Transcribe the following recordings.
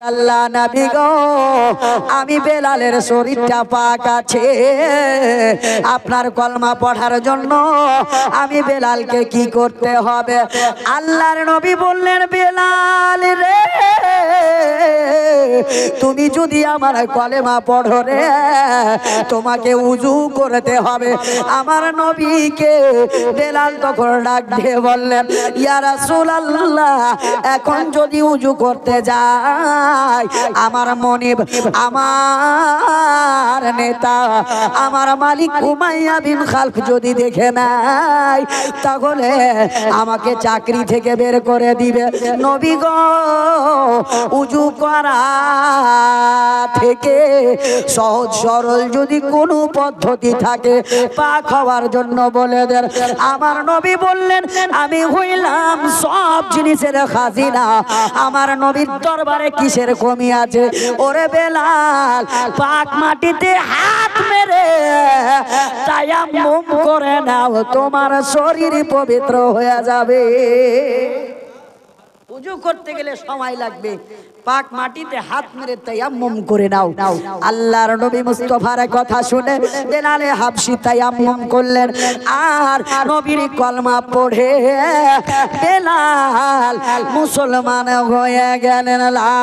আল্লাহ নবী গো, আমি বেলালের শরীরটা পাক আছে, আপনার কলমা পড়ার জন্য আমি বেলালকে কি করতে হবে? আল্লাহর নবী বললেন, বেলাল রে, তুমি যদি আমার কলেমা পড়ো রে, তোমাকে উজু করতে হবে। আমার নবীকে বেলাল তখন ডাক দিয়ে বললেন, ইয়া রাসূলুল্লাহ, এখন যদি উজু করতে যাই, আমার মনিব, আমার নেতা, আমার মালিক উমাইয়া বিন খালফ যদি দেখে নাই, তাহলে আমাকে চাকরি থেকে বের করে দিবে। নবী গো, উজু করা থেকে সহজ সরল যদি কোনো পদ্ধতি থাকে পাক হওয়ার জন্য বলে দেন। আমার নবী বললেন, আমি হইলাম সব জিনিসের খাজিনা, আমার নবীর দরবারে কিসের কমি আছে? ওরে বেলাল, পাক মাটিতে হাত মেরে তায়াম্মুম করে নাও, তোমার শরীর পবিত্র হয়ে যাবে। উজু করতে গেলে সময় লাগবে, পাক মাটিতে হাত মেরে তায়াম্মুম করে নাও। আল্লাহর নবী মুস্তাফার কথা শুনে বেলালে হাবশি তায়াম্মুম করলেন, আর নবীর কলমা পড়ে বেলাল মুসলমান হয়ে গেলেন। লা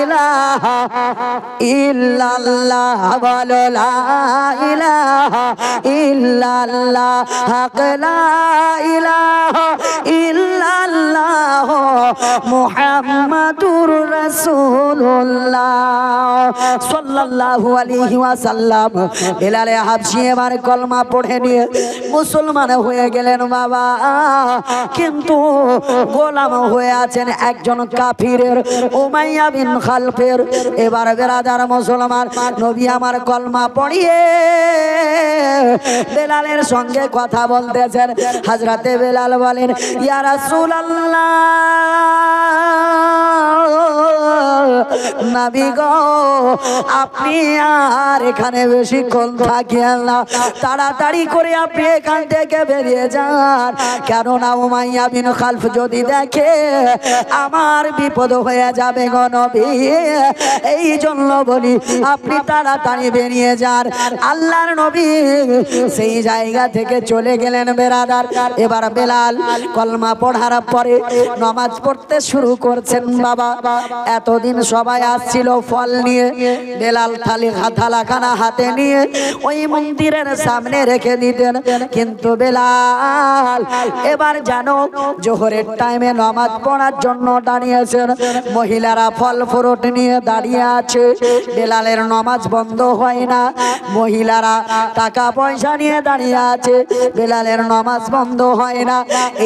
ইলাহা ইল্লাল্লাহ, বলো লা ইলাহা ইল্লাল্লাহ, হক লা ইলাহা ইল্লাল্লাহ, মুহাম্মাদুর রাসূলুল্লাহ সাল্লাল্লাহু আলাইহি ওয়াসাল্লাম। বেলালে হাবশি এবার কলমা পড়ে নিয়ে মুসলমান হয়ে গেলেন বাবা, কিন্তু গোলাম হয়ে আছেন একজন কাফিরের, উমাইয়া বিন খালফের। এবার বেরাদার মুসলমান, নবী আমার কলমা পড়িয়ে বেলালের সঙ্গে কথা বলতেছেন। হযরতে বেলাল বলেন, ইয়া রাসূলুল্লাহ, নবী গো, আপনি আর এখানে বেশিক্ষণ থাকিয়েন না, তাড়াতাড়ি করে আপনি এখান থেকে বেরিয়ে যান, কেননা উমাইয়া বিন খালফ যদি দেখে আমার বিপদ হয়ে যাবে গো নবী, এই জন্য বলি আপনি তাড়াতাড়ি বেরিয়ে যান। আল্লাহর নবী সেই জায়গা থেকে চলে গেলেন বেরাদার। এবার বেলাল কলমা পড়ার পরে নামাজ পড়তে শুরু করছেন বাবা। এতদিন সবাই আসছিল ফল নিয়ে, বেলাল থালাখানা হাতে নিয়ে ওই মন্দিরের সামনে রেখে দিতেন, কিন্তু বেলাল এবার জানো জোহরের টাইমে নামাজ পড়ার জন্য দাঁড়িয়েছেন, মহিলারা ফল ফ্রুট নিয়ে দাঁড়িয়ে আছে, বেলালের নামাজ বন্ধ হয় না, মহিলারা টাকা পয়সা নিয়ে দাঁড়িয়ে আছে, বেলালের নামাজ বন্ধ হয় না।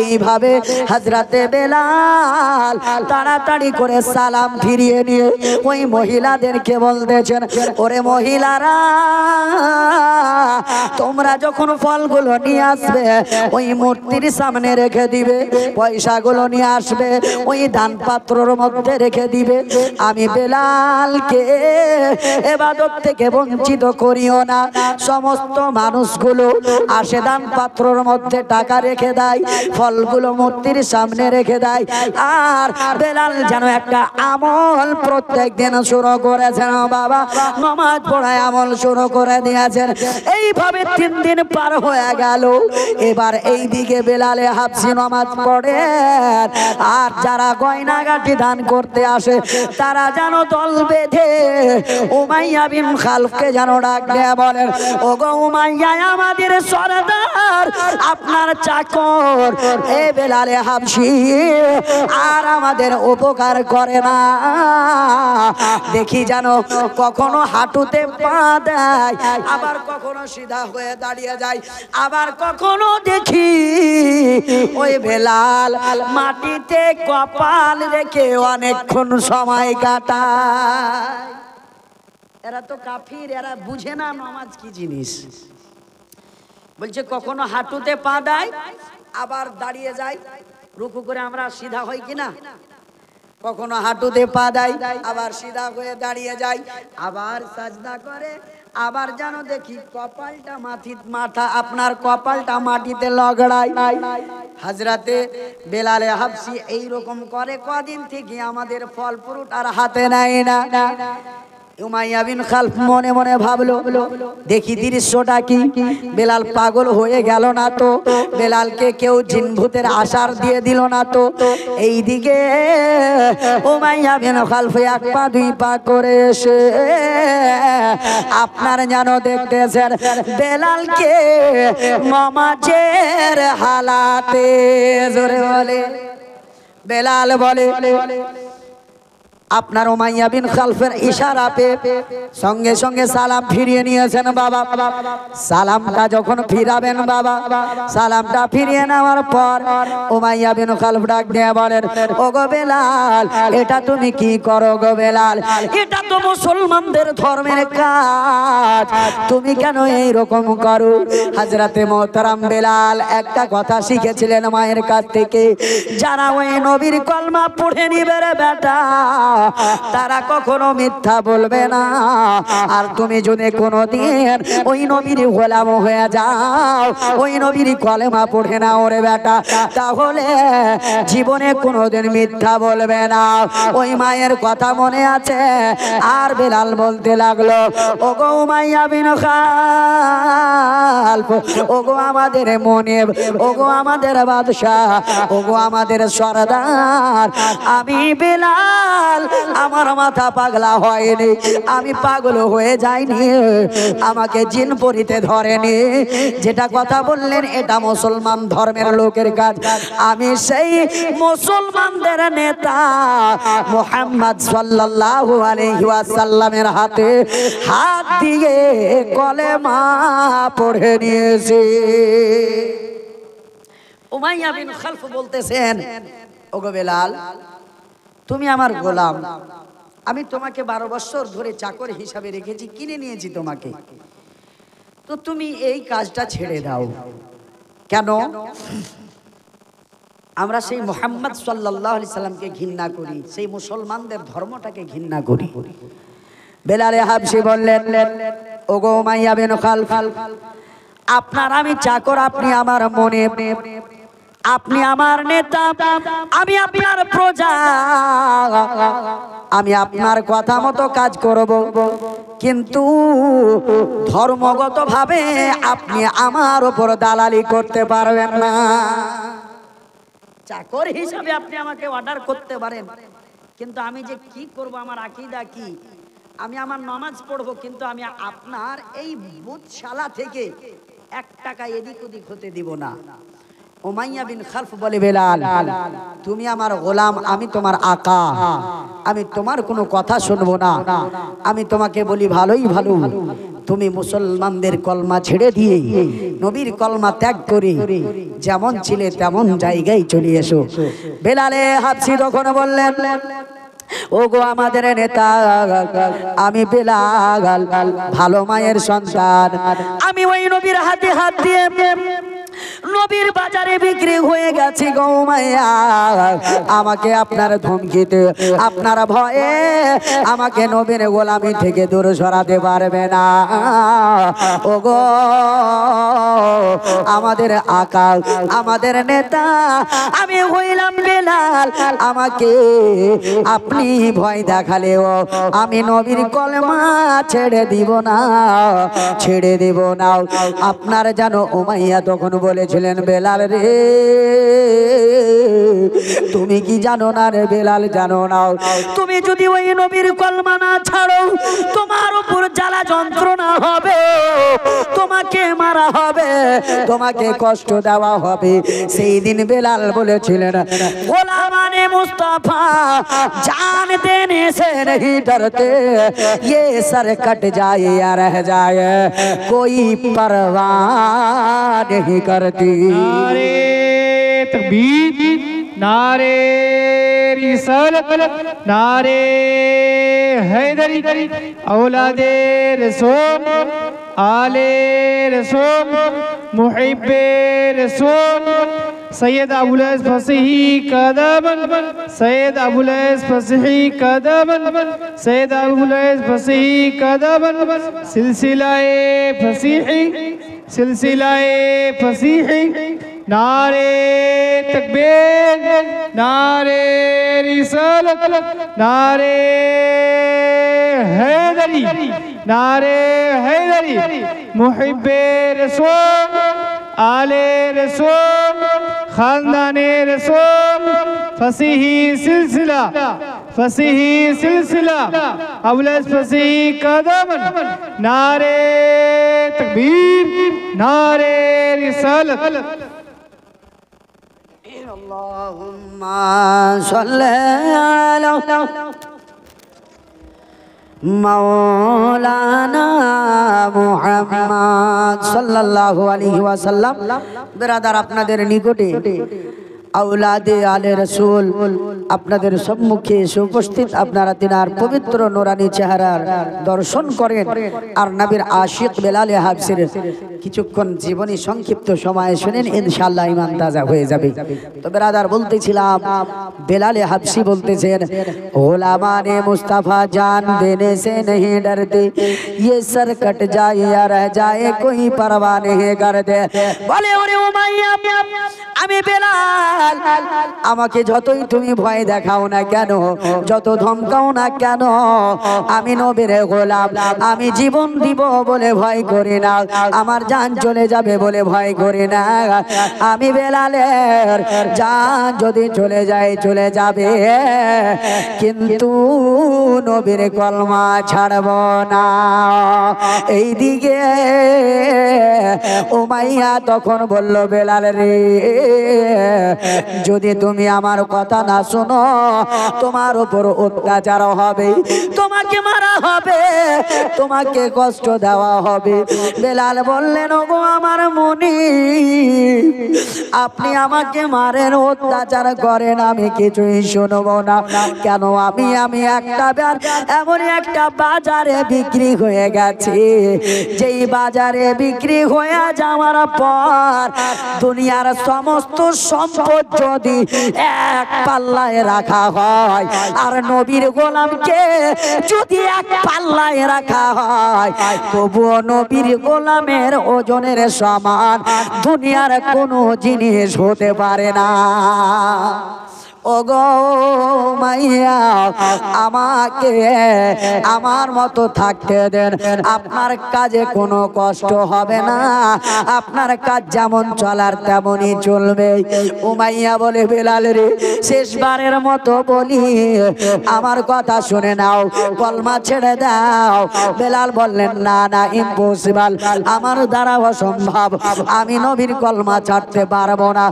এইভাবে হযরতে বেলাল তাড়াতাড়ি করে সালাম ফিরিয়ে নিয়ে ওই মহিলাদেরকে বলতেছেন, ওরে মহিলারা, তোমরা যখন ফলগুলো নিয়ে আসবে ওই মূর্তির সামনে রেখে দিবে, পয়সাগুলো নিয়ে আসবে ওই দান পাত্রর মধ্যে রেখে দিবে। আমি বেলালকে ইবাদত থেকে বঞ্চিত করিও না। সমস্ত মানুষগুলো আসে দান পাত্রর মধ্যে টাকা রেখে দেয়, ফলগুলো মূর্তির সামনে রেখে দেয়, আর বেলাল যেন একটা আমল প্রত্যেক দিন শুরু করেছেন বাবা, নামাজ পড়ায় আমল শুরু করে দিয়েছেন। এইভাবে 3 দিন পার হয়ে গেল। এবার এই দিকে বেলালে হাবশি নামাজ পড়ে, আর যারা গয়নাগাটি দান করতে আসে তারা যেন দল বেঁধে উমাইয়া বিন খালফকে যেন ডাক দেয়া বলেন, ও গো উমাইয়া, আমাদের সরদার আপনার চাকর এ বেলালে হাবশি আর আমাদের উপকার করে না, দেখি যেন কখনো হাঁটুতে পা দেয়, আবার কখনো সিধা হয়ে দাঁড়িয়ে যায়, আবার কখনো দেখি ওই বেলাল মাটিতে কপাল রেখে অনেকক্ষণ সময় কাটায়। এরা তো কাফির, এরা বুঝে না নামাজ কি জিনিস। বলছে কখনো হাঁটুতে পা দেয়, আবার দাঁড়িয়ে যায়, রুকু করে আমরা সিধা হই কিনা, কখনো হাঁটুতে পা দেয়, আবার সিধা হয়ে দাঁড়িয়ে যায়, আবার সাজদা করে, আবার যেন দেখি কপালটা মাথা আপনার কপালটা মাটিতে লগড়াই। হযরতে বেলালে হাবশি এইরকম করে কদিন থেকে আমাদের ফল ফ্রুট আর হাতে নেয় না। উমাইয়া বিন খালফ মনে মনে ভাবলো দেখি দৃশ্যটা কি, বেলাল পাগল হয়ে গেল না তো, বেলালকে কেউ জিন ভূতের আশার দিয়ে দিল না তো। এইদিকে উমাইয়া বিন খালফ এক পা দুই পা করে এসে আপনার যেন দেখতেছেন বেলালকে নমাজের হালাতে। জোরে বলে বেলাল বলে আপনার উমাইয়া বিন খালফের ইশারা পেয়ে সঙ্গে সঙ্গে সালাম ফিরিয়ে নিয়েছেন বাবা। সালামটা যখন ফিরাবেন বাবা, সালামটা ফিরিয়ে নেওয়ার পর উমাইয়া বিন খালফ ডাক দিয়ে বলেন, ও গো বেলাল, এটা তুমি কি করো গো বেলাল? এটা তো মুসলমানদের ধর্মের কাজ, তুমি কেন এই রকম করো? হযরতে মোহতারাম বেলাল একটা কথা শিখেছিলেন মায়ের কাছ থেকে, যারা ওই নবীর কলমা পড়ে নিবে রে বেটা, তারা কখনো মিথ্যা বলবে না। আর তুমি যদি কোনোদিন ওই নবীর গোলাম হয়ে যাও, ওই নবীর কলেমা পড়ে না ওরে বেটা, তাহলে জীবনে কোনোদিন মিথ্যা বলবে না। ওই মায়ের কথা মনে আছে। আর বেলাল বলতে লাগলো, ওগো উমাইয়া বিন খালফ, ওগো আমাদের মনিব, ওগো আমাদের বাদশাহ, ওগো আমাদের সরদার, আমি বেলাল আমার মাথা পাগলা হয়নি, আমি পাগল হয়ে যাইনি, আমাকে জিন পরিতে ধরেনি। যেটা কথা বললেন এটা মুসলমান ধর্মের লোকের কাজ। আমি সেই মুসলমানদের নেতা মুহাম্মদ সাল্লাল্লাহু আলাইহি ওয়াসাল্লামের হাতে হাত দিয়ে কলেমা পড়ে নিয়েছি। উমাইয়া বিন খালফ বলতেছেন, ওগো বেলাল, তুমি আমার গোলাম, আমি তোমাকে 12 বছর ধরে চাকর হিসাবে রেখেছি, কিনে নিয়েছি তোমাকে, তো তুমি এই কাজটা ছেড়ে দাও কেন? আমরা সেই মুহাম্মদ সাল্লাল্লাহু আলাইহি সাল্লামকে ঘৃণা করি, সেই মুসলমানদের ধর্মটাকে ঘৃণা করি। বেলালে হাবশি বললেন, ওগো উমাইয়া বিন খালফ, আপনার আমি চাকর, আপনি আমার মনে, আপনি আমার নেতা, আমি আপনার প্রজা, আমি আপনার কথা মতো কাজ করব, কিন্তু ধর্মগতভাবে আপনি আমার উপর দালালি করতে পারবেন না। চাকর হিসাবে আপনি আমাকে অর্ডার করতে পারেন, কিন্তু আমি যে কি করব, আমার আকীদা কি, আমি আমার নামাজ পড়বো, কিন্তু আমি আপনার এই বুতশালা থেকে 1 টাকা এদিক ওদিক হতে দিব না। উমাইয়া বিন খালফ বলে, বেলাল, তুমি আমার গোলাম, আমি তোমার আকা, আমি তোমার কোনো কথা শুনবো না। আমি তোমাকে বলি ভালোই ভালো, তুমি মুসলমানদের কলমা ছেড়ে দিয়ে নবীর কলমা ত্যাগ করে যেমন ছিলে তেমন জায়গায় চলে এসো। বেলালে হাবশি তখন বললেন, ওগো আমাদের নেতা, আমি বেলাল ভালো মায়ের সন্তান, আমি ওই নবীর হাতে হাত দিয়ে নবীর বাজারে বিক্রি হয়ে গেছি গো উমাইয়া। আমাকে আপনার ধমকিতে, আপনার ভয়ে আমাকে নবীর গোলামি থেকে দূর সরাতে পারবে না। ওগো আমাদের আকা, আমাদের নেতা, আমি হইলাম বেলাল, আমাকে আপনি ভয় দেখালেও আমি নবীর কলেমা ছেড়ে দিব না, ছেড়ে দিব না। আপনার জানো উমাইয়া তখন বলেছিলেন, বেলাল রে, তুমি কি জানো না রে বেলাল, জানো না, তুমি যদি ওই নবীর কলমা না ছাড়ো, তোমার উপর জ্বালা যন্ত্রণা হবে, তোমাকে মারা হবে, তোমাকে কষ্ট দেওয়া হবে। সেই দিন বেলাল বলেছিলেন, গোলামানে মুস্তাফা जान देने से नहीं डरते, ये सर कट जाए या रह जाए कोई परवाह नहीं करती। नारे तकबीर, नारे रिसालत, नारे हैदरी, औलादे रसूल, आले रसूल, मुहिब्बे रसूल, सैयद अबुलैस फसीही कदमन सैयद अबुलैस फसीही कदमन सैयद अबुलैस फसीही कदमन सिलसिलाए फसीही नारे तकबीर नारे रिसालत नारे हैदरी मुहिब्बे रसूल आले रसूल खानदाने रसूल फसीही सिलसिला अबुलैस फसीही कदमन नारे तकबीर नारे रिसालत अल्लाहुम्मा सल्ली अला मौलाना मुहम्मद सल्लल्लाहु अलैहि वसल्लम। बिरादर আপনাদের নিকটে औलादे आले रसूल আপনাদের সম্মুখে এসে উপস্থিত। আপনারা তিনার পবিত্র নূরানি চেহারার দর্শন করেন আর নবীর আশিক বেলাল হাফসির কিছুক্ষণ জীবনী সংক্ষিপ্ত সময় শুনেন, ইনশাআল্লাহ ঈমান তাজা হয়ে যাবে। তো বিরাদার বলতেছিলাম, বেলাল হাফসি বলতেছেন, গোলামানে মুস্তাফা জান দেনে से नहीं डरते, ये सर कट जाए या रह जाए कोई परवाह नहीं करते। বলে ওরে উমাইয়া, আমি বেলাল, আমাকে যতই তুমি ভয় দেখাও না কেন, যত ধমকাও না কেন, আমি নবীর গোলাম, আমি জীবন দিব বলে ভয় করি না, আমার জান চলে যাবে বলে ভয় করি না। আমি বেলালের জান যদি চলে যায় চলে যাবে, কিন্তু নবীর কলমা ছাড়ব না। এইদিকে উমাইয়া তখন বলল, বেলাল রে, যদি তুমি আমার কথা না শোনো, তোমার উপর অত্যাচার হবে, তোমাকে মারা হবে, তোমাকে কষ্ট দেওয়া হবে। বেলাল বললেন, ওগো আমার মনি, আপনি আমাকে মারেন, অত্যাচার করেন, আমি কিছুই শুনবো না। কেন? আমি এমন একটা বাজারে বিক্রি হয়ে গেছি, যেই বাজারে বিক্রি হয়ে যাওয়ার পর দুনিয়ার সমস্ত সম্পদ যদি এক পাল্লায় রাখা হয়, আর নবীর গোলামকে যদি এক পাল্লায় রাখা হয়, তবুও নবীর গোলামের ওজনের সমান দুনিয়ার কোনো জিনিস হতে পারে না। ওগো মাইয়া, আমাকে আমার মতো থাকতে দেন, আপনার কাজে কোনো কষ্ট হবে না, আপনার কাজ যেমন চলার তেমনই চলবে। উমাইয়া বলে, বেলাল রে, শেষবারের মতো বলি, আমার কথা শুনে নাও, কলমা ছেড়ে দাও। বেলাল বললেন, না না, ইম্পসিবল, আমার দ্বারা অসম্ভব, আমি নবীর কলমা ছাড়তে পারবো না।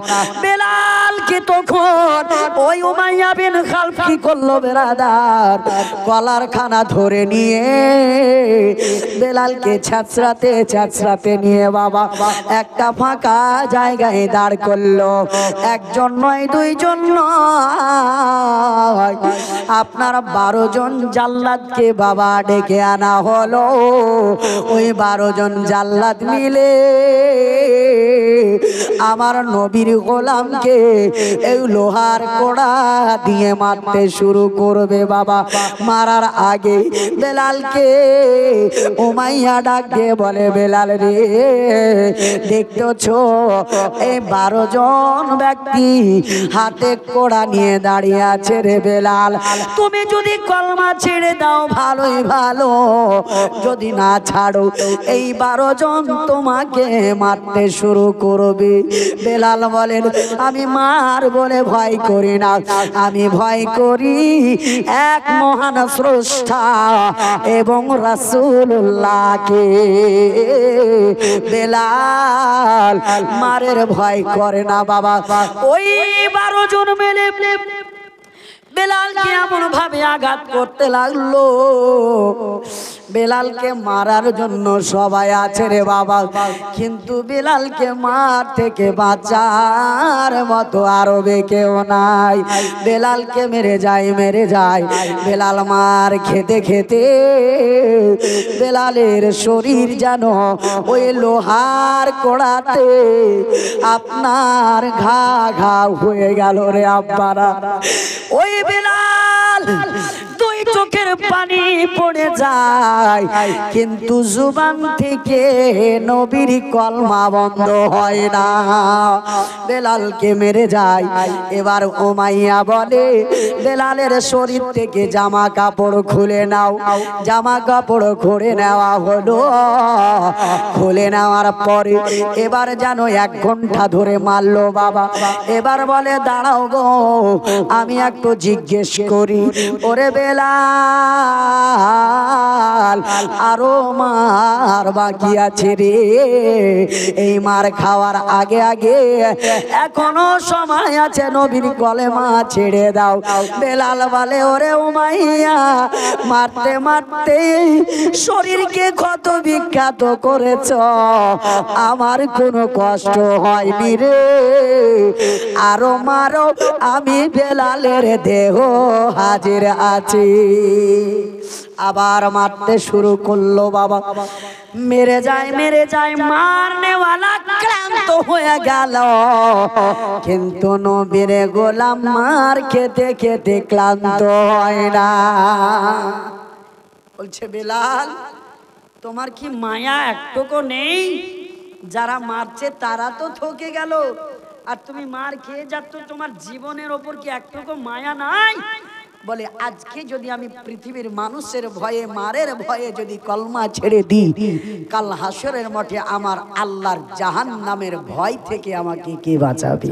বেলাল কি তখন ওই উমাইয়া বিন খালফ কি করলো বেরাদার, কলার খানা ধরে নিয়ে বেলালকে ছ্যাঁচড়াতে নিয়ে বাবা একটা ফাঁকা জায়গায় দাঁড় করলো। একজন নয়, দুইজন নয়, আপনার 12 জন জাল্লাদকে বাবা ডেকে আনা হলো। ওই 12 জন জাল্লাদ মিলে আমার নবীর গোলামকে এই লোহার কোড়া দিয়ে মারতে শুরু করবে। বাবা মারার আগে বেলালকে উমাইয়া ডাক দিয়ে বলে, বেলাল রে, দেখতেছো এই 12 জন ব্যক্তি হাতে কোড়া নিয়ে দাঁড়িয়ে আছে রে বেলাল, তুমি যদি কলমা ছেড়ে দাও ভালোই ভালো, যদি না ছাড়ো এই 12 জন তোমাকে মারতে শুরু করবে। বেলাল বলেন, আমি মার বলে ভয় করি না, আমি ভয় করি এক মহান স্রষ্টা এবং রাসূলুল্লাহকে। বেলাল মারের ভয় করে না বাবা। ওই 12 জন মিলে বেলালকে এমন ভাবে আঘাত করতে লাগলো, বেলালকে মারার জন্য সবাই আছে রে বাবা, কিন্তু বেলালকে মার থেকে বাঁচার মতো আরবে কেউ নাই। বেলালকে মেরে যায় বেলাল মার খেতে খেতে বেলালের শরীর যেন ওই লোহার কড়াতে আপনার ঘা ঘা হয়ে গেল রে আব্বারা। ওই বেলাল দুই চোখের পানি পড়ে যায়, কিন্তু জুবান থেকে নবীর কলমা বন্ধ হয় না। বেলালকে মেরে যায়। এবার উমাইয়া বলে, বেলালের শরীর থেকে জামা কাপড় খুলে নাও। জামা কাপড় খুলে নেওয়া হলো। খুলে নেওয়ার পরে এবার যেন 1 ঘন্টা ধরে মারলো বাবা। এবার বলে, দাঁড়াও গো, আমি একটু জিজ্ঞেস করি। ওরে বেলাল, আরো মার বাকি আছে রে, এই মার খাওয়ার আগে আগে এখনো সময় আছে, নবীর কলেমা ছেড়ে দাও। বেলাল বলে, ওরে উমাইয়া, মারতে মারতে শরীরকে ক্ষত বিখ্যাত করেছ, আমার কোনো কষ্ট হয়নি রে, আরো মারো, আমি বেলালের দেহ হাজির আছি। আবার মারতে শুরু করলো বাবা। মেরে যায় মারনেওয়ালা ক্লান্ত হয়ে গেল, কিন্তু নবীর গোলাম মার খেতে খেতে ক্লান্ত হয় না। বলছে, বেলাল, তোমার কি মায়া একটুকু নেই? যারা মারছে তারা তো ঠকে গেল, আর তুমি মার খেয়ে যাচ্ছ, তোমার জীবনের ওপর কি একটুকু মায়া নাই? বলে, আজকে যদি আমি পৃথিবীর মানুষের ভয়ে, মারের ভয়ে যদি কলমা ছেড়ে দিই, কাল হাসরের মাঠে আমার আল্লাহর জাহান্নামের ভয় থেকে আমাকে কে বাঁচাবে?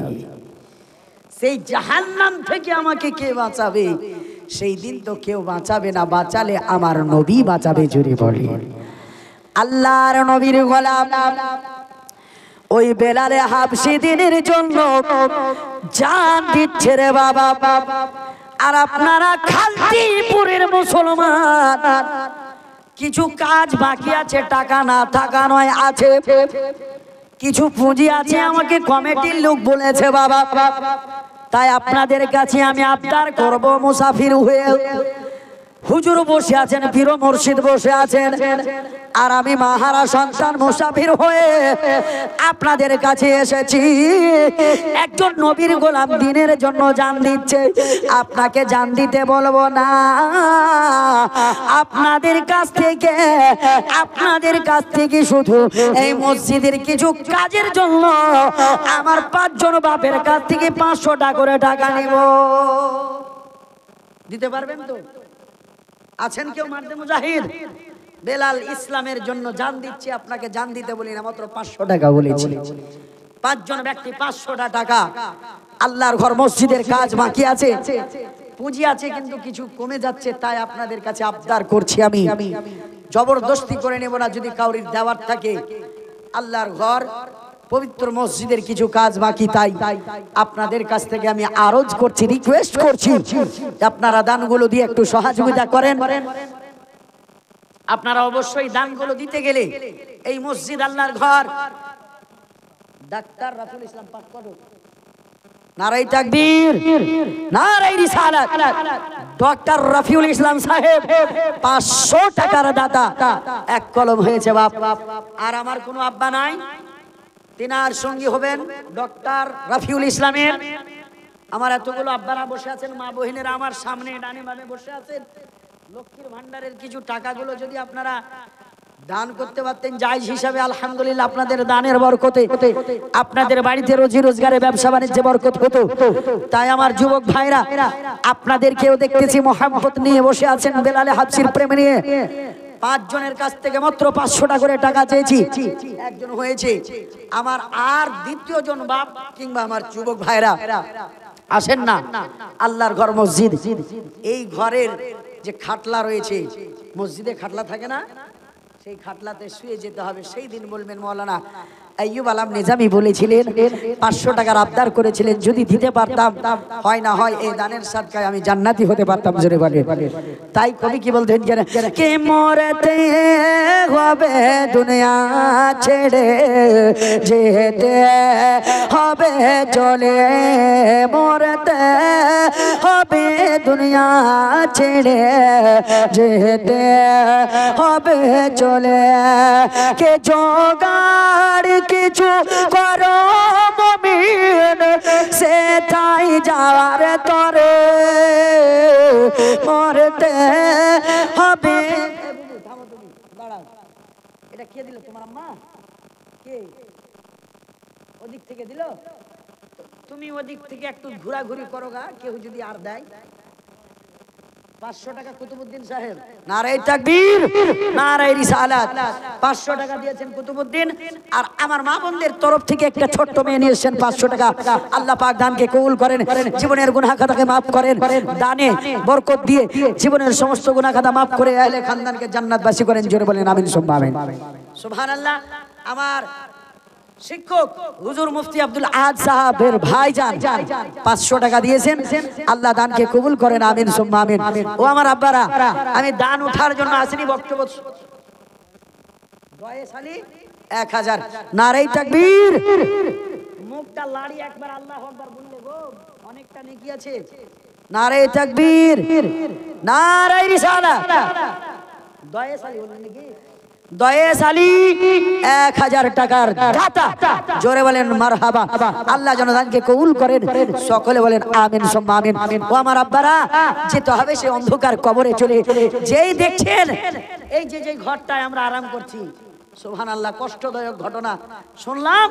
সেই জাহান্নাম থেকে আমাকে কে বাঁচাবে? সেই দিন তো কেউ বাঁচাবে না, বাঁচালে আমার নবী বাঁচাবে। জোরে বলে, আল্লাহর নবীর গোলাম ওই বেলালে হাবশি দিনের জন্য জান দিচ্ছে রে বাবা। আর আপনারা খালতিপুরের মুসলমান, কিছু কাজ বাকি আছে, টাকা না থাকা নয়, আছে কিছু পুঁজি আছে, আমাকে কমিটির লোক বলেছে বাবা, তাই আপনাদের কাছে আমি আবদার করব, মুসাফির হয়ে হুজুর বসে আছেন, পীর মুর্শিদ বসে আছেন, আর আমি মাহারা সন্তান মুসাফির হয়ে আপনাদের কাছে এসেছি। একজন নবীর গোলাম দ্বীনের জন্য জান দিচ্ছে, আপনাকে জান দিতে বলবো না, আপনাদের কাছ থেকে শুধু এই মসজিদের কিছু কাজের জন্য আমার 5 জন বাপের কাছ থেকে 500 টাকা করে টাকা নিব। দিতে পারবেন তো? আছেন কেউ মারদে মুজাহিদ? বেলাল ইসলামের জন্য জান দিচ্ছে, আপনাকে জান দিতে বলি না, মাত্র 500 টাকা বলেছি। 5 জন ব্যক্তি 500 টাকা। আল্লাহর ঘর মসজিদের কাজ বাকি আছে, পুঁজি আছে, কিন্তু কিছু কমে যাচ্ছে, তাই আপনাদের কাছে আবদার করছি। আমি জবরদস্তি করে নেব না, যদি কাউরির দেওয়ার থাকে। আল্লাহর ঘর পবিত্র মসজিদের কিছু কাজ বাকি, তাই আপনাদের কাছ থেকে আমি আরজ করছি, রিকোয়েস্ট করছি, আপনারা দানগুলো দিয়ে একটু সহযোগিতা করেন। আপনারা অবশ্যই দানগুলো দিতে গেলে এই মসজিদ আল্লাহর ঘর, ডাক্তার রাফিউল ইসলাম পাক করো, নারায়ে তাকবীর, নারায়ে রিসালাত, ডক্টর রাফিউল ইসলাম সাহেব 500 টাকার দাতা, 1 কলম হয়েছে বাপ। আর আমার কোনো আব্বা নাই, তিনার সঙ্গী হবেন ডক্টর রাফিউল ইসলামের। আমার এতগুলো আব্বারা বসে আছেন, মা বহিনেরা আমার সামনে ডানে বামে বসে আছেন। লক্ষ্মীর ভান্ডারের কিছু টাকাগুলো যদি আপনারা দান করতে পারতেন জায়েজ হিসাবে, আলহামদুলিল্লাহ, আপনাদের দানের বরকতে আপনাদের বাড়িতে রোজি রোজগারে, ব্যবসা বাণিজ্যে বরকত হতো। তাই আমার যুবক ভাইরা, আপনাদেরকেও দেখতেছি মোহাম্মত নিয়ে বসে আছেন, বেলালে হাবশির প্রেম নিয়ে। 5 জনের কাছ থেকে মাত্র 500 টাকা করে টাকা চেয়েছি, একজন হয়েছে। আমার আর দ্বিতীয় জন বাপ কিংবা আমার যুবক ভাইরা আসেন না। আল্লাহর ঘর মসজিদ, এই ঘরের যে খাটলা রয়েছে, মসজিদে খাটলা থাকে না, সেই খাটলাতে শুয়ে যেতে হবে। সেই দিন বলবেন, মাওলানা আইয়ুব আলাম নিজামী বলেছিলেন 500 টাকার আবদার করেছিলেন, যদি দিতে পারতাম হয় না হয় এই দানের সাদকায় আমি জান্নাতি হতে পারতাম। জোরে বলে। তাই কবি কি বলতেন কে মরতে হবে দুনিয়া ছেড়ে, যেতে হবে চলে, মরতে হবে দুনিয়া ছেড়ে, যেতে হবে চলে, কে জোগাড় কিছু করো মুমিন, সেটাই যাওয়ার তরে, মরতে হবে। এটা কে দিল? তোমার আম্মা? কে ওদিক থেকে দিল? তুমি ওদিক থেকে একটু ঘোরাঘুরি করো গা, কেউ যদি আর দেয়। 500 টাকা কুতুবউদ্দিন সাহেব, নারায়ে তাকবীর, নারায়ে রিসালাত। 500 টাকা দিয়েছেন কুতুবউদ্দিন, আর আমার মা বোনদের তরফ থেকে একটা ছোট্ট মেয়ে নিয়ে এসেছেন 500 টাকা। আল্লাহ পাক দানকে কবুল করেন, জীবনের গুনাহ খাতাকে maaf করেন, দানে বরকত দিয়ে জীবনের সমস্ত গুনাহ খাতা maaf করে আহলে খানদানকে জান্নাতবাসী করেন। জোরে বলেন আমিন সুম্মা আমিন। সুবহানাল্লাহ। আমার শিক্ষক হুজুর মুফতি আব্দুল আহাদ সাহেবের ভাইজান 500 টাকা দিয়েছেন, আল্লাহ দানকে কবুল করেন আমিন সুম্মা আমিন। ও আমার আব্বারা, আমি দান উঠার জন্য আসিনি, বক্তব্য দয়ে সালি 1000। নারায়ে তাকবীর। মুখটা লাড়ি একবার আল্লাহু আকবার বললে গো অনেকটা নেকি আছে। নারায়ে তাকবীর, নারায়ে রিসালাত। দয়ে সালি বললেন নাকি? দয়ে সালি 1000 টাকার দাতা। জোরে বলেন মারহাবা। আল্লাহ যেন দানকে কবুল করেন, সকলে বলেন আমিন সুম্মা আমিন। ও আমার আব্বারা, যেতে হবে সে অন্ধকার কবরে চলে। যেই দেখছেন এই যে ঘরটায় আমরা আরাম করছি, সুবহানাল্লাহ, কষ্টদায়ক ঘটনা শুনলাম,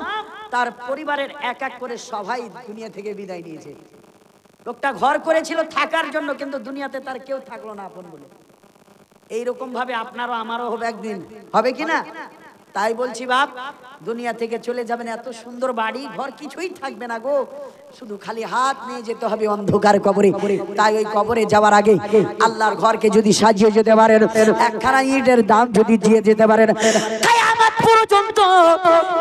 তার পরিবারের এক এক করে সবাই দুনিয়া থেকে বিদায় নিয়েছে। লোকটা ঘর করেছিল থাকার জন্য, কিন্তু দুনিয়াতে তার কেউ থাকলো না আপন বলে। এইরকম ভাবে আপনারও আমারও হবে একদিন, হবে কি না? তাই বলছি বাপ, দুনিয়া থেকে চলে যাবেন, এত সুন্দর বাড়ি ঘর কিছুই থাকবে না গো, শুধু খালি হাত নিয়ে যেতে হবে অন্ধকার কবরে। তাই ওই কবরে যাওয়ার আগে আল্লাহর ঘরকে যদি সাজিয়ে যেতে পারেন, একখানা ইটের দাম যদি দিয়ে যেতে পারেন, কিয়ামত পর্যন্ত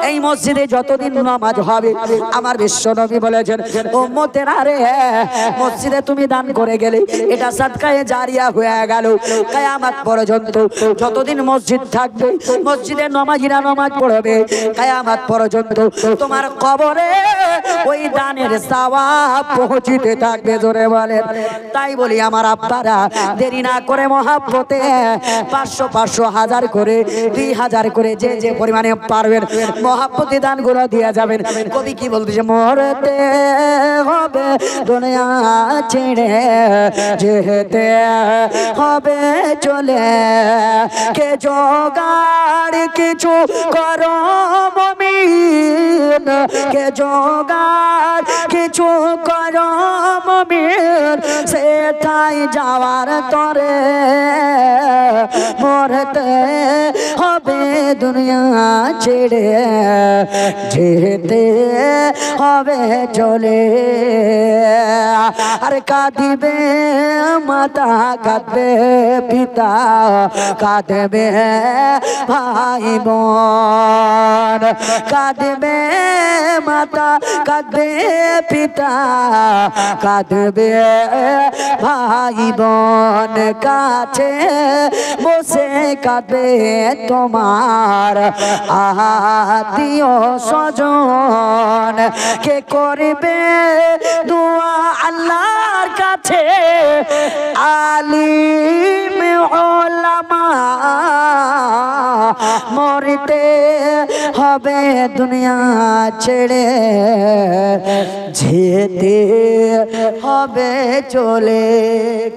এই মসজিদে যতদিন নামাজ হবে, আমার বিশ্বনবী বলেছেন উম্মতেরা রে, মসজিদে তুমি দান করে গেলে এটা সাদকায়ে জারিয়া হয়ে গেল। কিয়ামত পর্যন্ত যতদিন মসজিদ থাকবে, মসজিদে নামাজিরা নামাজ পড়বে, কিয়ামত পর্যন্ত তোমার কবরে ওই দানের সওয়াব পৌঁছিতে থাকবে। জোরে বলেন। তাই বলি আমার আব্বারা, দেরি না করে মহাব্বতে 500 500 1000 করে 2000 করে যে যে পরিমাণে পারবেন মহাব্বতে দানগুলো দিয়ে যাবেন। কবি কি বলতেছে? মরতে হবে দুনিয়া ছেড়ে, যেতে হবে চলে, কে জোগাড় কিছু করো মুমিন, কে জোগাড় কিছু করো মুমিন, সেটাই যাওয়ার তরে, মরতে হবে দুনিয়া ছেড়ে, যেতে হবে চলে। আর কাঁদিবে মাতা, কাঁদবে পিতা, কাঁদবে ভাই বোন, কাঁদবে মাতা, কাঁদবে পিতা, কাঁদবে ভাই বোন, কাছে বসে কাঁদবে তোমার আত্মীয় স্বজন, কে করবে দোয়া আল্লাহর কাছে, আলিম উলামা, মরতে হবে দুনিয়া ছেড়ে, যেতে হবে চলে।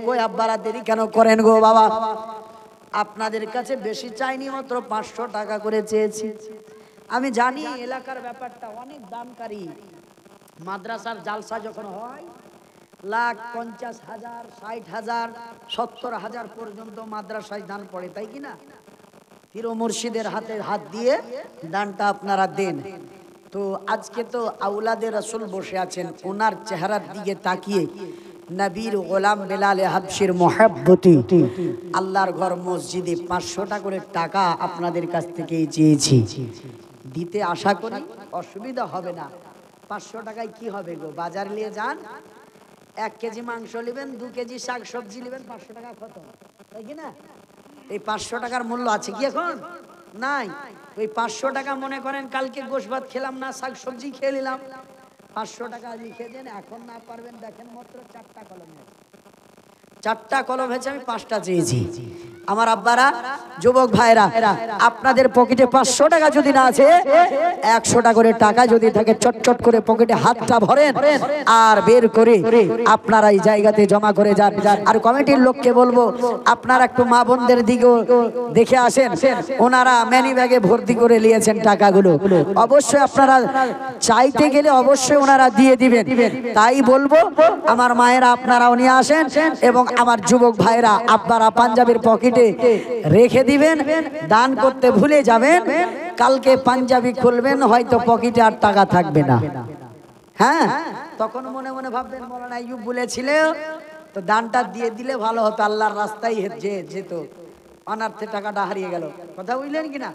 কই আব্বারা দেরি কেন করেন গো বাবা? আপনাদের কাছে বেশি চাইনি, মাত্র 500 টাকা করে চেয়েছি। আমি জানি এলাকার ব্যাপারটা অনেক দানকারী, মাদ্রাসার জালসা যখন হয় 1,50,000 60,000 70,000 পর্যন্ত মাদ্রাসায় দান পড়ে, তাই কি না? পীর মুর্শিদের হাতে হাত দিয়ে দানটা আপনারা দেন। তো আজকে তো আউলাদে রাসূল বসে আছেন, ওনার চেহারার দিকে তাকিয়ে নবীর গোলাম বেলাল হাবশির মহব্বতে আল্লাহর ঘর মসজিদে 500 টাকা করে টাকা আপনাদের কাছ থেকেই চেয়েছি। দিতে আশা করি অসুবিধা হবে না। 500 টাকায় কি হবে গো, বাজার নিয়ে যান, 1 কেজি মাংস নেবেন, 2 কেজি শাক সবজি নেবেন, 500 টাকা খতম, তাই কি না? এই 500 টাকার মূল্য আছে কি এখন? নাই। ওই 500 টাকা মনে করেন কালকে গোশ ভাত খেলাম না, শাক সবজি খেয়ে নিলাম, 500 টাকা লিখে দেন। এখন না পারবেন, দেখেন মাত্র 4টা কলম আছে, 4টা কলম হয়েছে, আমি 5টা চেয়েছি। আমার আব্বারা, যুবক ভাইরা, আপনাদের পকেটে 500 টাকা যদি না আছে, 100 টাকা করে টাকা যদি থাকে, চটচট করে পকেটে হাতটা ভরেন আর বের করে আপনারা এই জায়গাতে জমা করে যান। আর কমিটির লোককে বলবো, আপনারা একটু মা বোনদের দিকেও দেখে আসেন, ওনারা ম্যানি ব্যাগে ভর্তি করে নিয়েছেন টাকাগুলো। অবশ্যই আপনারা চাইতে গেলে অবশ্যই ওনারা দিয়ে দিবেন। তাই বলবো আমার মায়েরা, আপনারাও নিয়ে আসেন এবং আমার যুবক ভাইরা, আব্বারা পাঞ্জাবের পকেটে রেখে দিবেন। দান করতে ভুলে যাবেন, কালকে পাঞ্জাবি খুলবেন, হয়তো পকেটে আর টাকা থাকবে না। হ্যাঁ, তখন মনে মনে ভাববেন মৌলানা আইয়ুব বলেছিল তো দানটা দিয়ে দিলে ভালো হতো, আল্লাহর রাস্তায় যেত, অনার্থে টাকাটা হারিয়ে গেল। কথা বুঝলেন কিনা?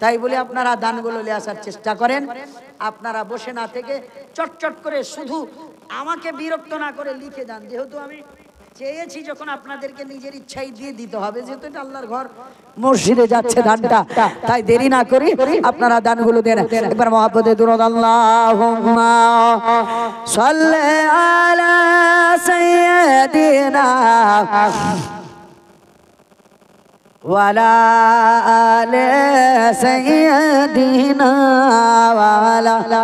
তাই বলে আপনারা দানগুলো নিয়ে আসার চেষ্টা করেন। আপনারা বসে না থেকে চটচট করে শুধু আমাকে বিরক্ত না করে লিখে যান। যেহেতু আমি চেয়েছি যখন, আপনাদেরকে নিজের ইচ্ছাই দিয়ে দিতে হবে, যেহেতু এটা আল্লাহর ঘর, মসজিদে যাচ্ছে দানটা, তাই দেরি না করি আপনারা দানগুলো দেন। একবার মহব্বতে দুরূদ আল্লাহুম্মা সাল্লি আলা সাইয়্যিদিনা ওয়ালা আলি সাইয়্যিদিনা ওয়ালা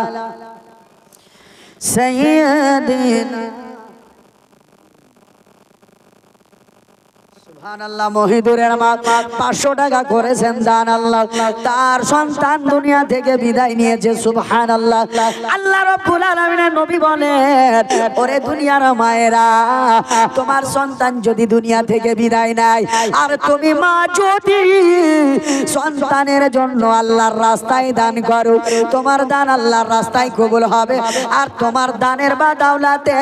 সাইয়্যিদিনা। সুবহানাল্লাহ। মহিদুরের মা 500 টাকা করেছেন দান, আল্লাহ তার সন্তান দুনিয়া থেকে বিদায় নিয়েছে। সুবহানাল্লাহ। আল্লাহ রাব্বুল আলামিনের নবী বলেন, ওরে দুনিয়ার মায়েরা, তোমার সন্তান যদি দুনিয়া থেকে বিদায় নেয়, আর তুমি মা যদি সন্তানের জন্য আল্লাহর রাস্তায় দান করো, তোমার দান আল্লাহর রাস্তায় কবুল হবে। আর তোমার দানের বাদাওলাতে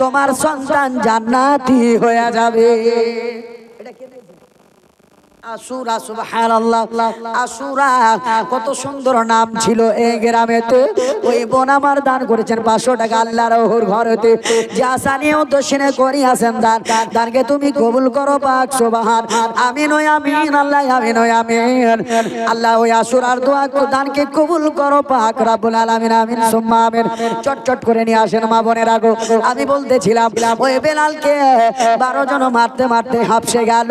তোমার সন্তান জান্নাতি হয়ে যাবে। আসুরা, সুবহানাল্লাহ। আসুরা কত সুন্দর নাম ছিল এই গ্রামেতে। ওই বোন আমার দান করেছেন 500 টাকা আল্লাহর ঘরেতে, যে আসানিয়ে উদ্দেশ্যে করিয়াছেন দান। দানকে তুমি কবুল করো পাক, সুবহান। আমিন ও আমিন, আল্লাহ আমিন ও আমিন। আল্লাহ ওই আসুরার দোয়া দানকে কবুল করো পাক রব্বুল আলামিন, আমিন সুম্মা আমিন। চটচট করে নিয়ে আসেন মা বোনেরা গো। আমি বলতেছিলাম ওই বেলালকে 12 জন মারতে মারতে হাফসে গেল,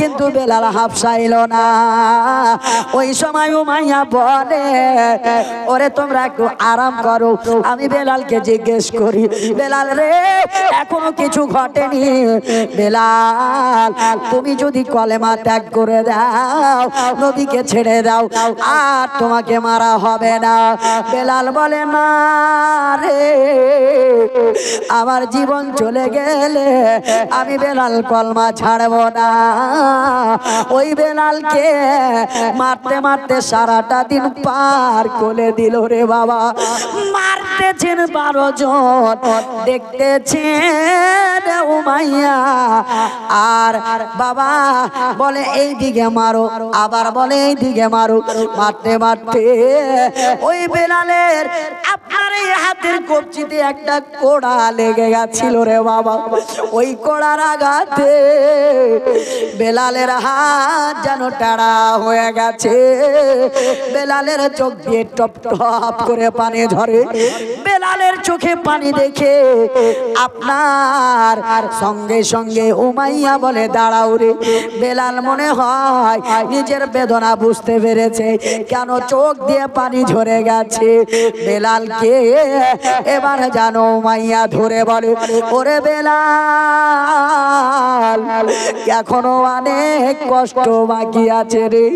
কিন্তু বেলাল হাফসাইল না। ওই সময় উমাইয়া বলে, ওরে তোমরা একটু আরাম করো, আমি বেলালকে জিজ্ঞেস করি। বেলাল রে, এখনো কিছু ঘটেনি। বেলাল, তুমি যদি কলেমা ত্যাগ করে দাও, নবীকে ছেড়ে দাও, আর তোমাকে মারা হবে না। বেলাল বলে, না রে, আমার জীবন চলে গেলে আমি বেলাল কলমা ছাড়বো না। ওই বেলালকে মারতে মারতে সারাটা দিন পার করে দিল রে বাবা। মারতেছেন 12 জন, দেখতেছেন উমাইয়া। আর বাবা বলে এই দিকে মারো, আবার বলে এই দিকে মারো। মারতে মারতে ওই বেলালের আপনার এই হাতের কবজিতে একটা কোড়া লেগে গেছিল রে বাবা। ওই কোড়ার আঘাতে বেলালের হাত যেন টাড়া হয়ে গেছে। বেলালের চোখ দিয়ে টপ টপ করে পানি ঝরে। বেলালের চোখে পানি দেখে আপনার সঙ্গে সঙ্গে উমাইয়া বলে, দাঁড়াও রে। বেলাল মনে হয় নিজের বেদনা বুঝতে পেরেছে, কেন চোখ দিয়ে পানি ঝরে গেছে। বেলালকে এবার জানো উমাইয়া ধরে বলে, ওরে বেলাল, এখনো অনেক কষ্ট বাকি আছে রে,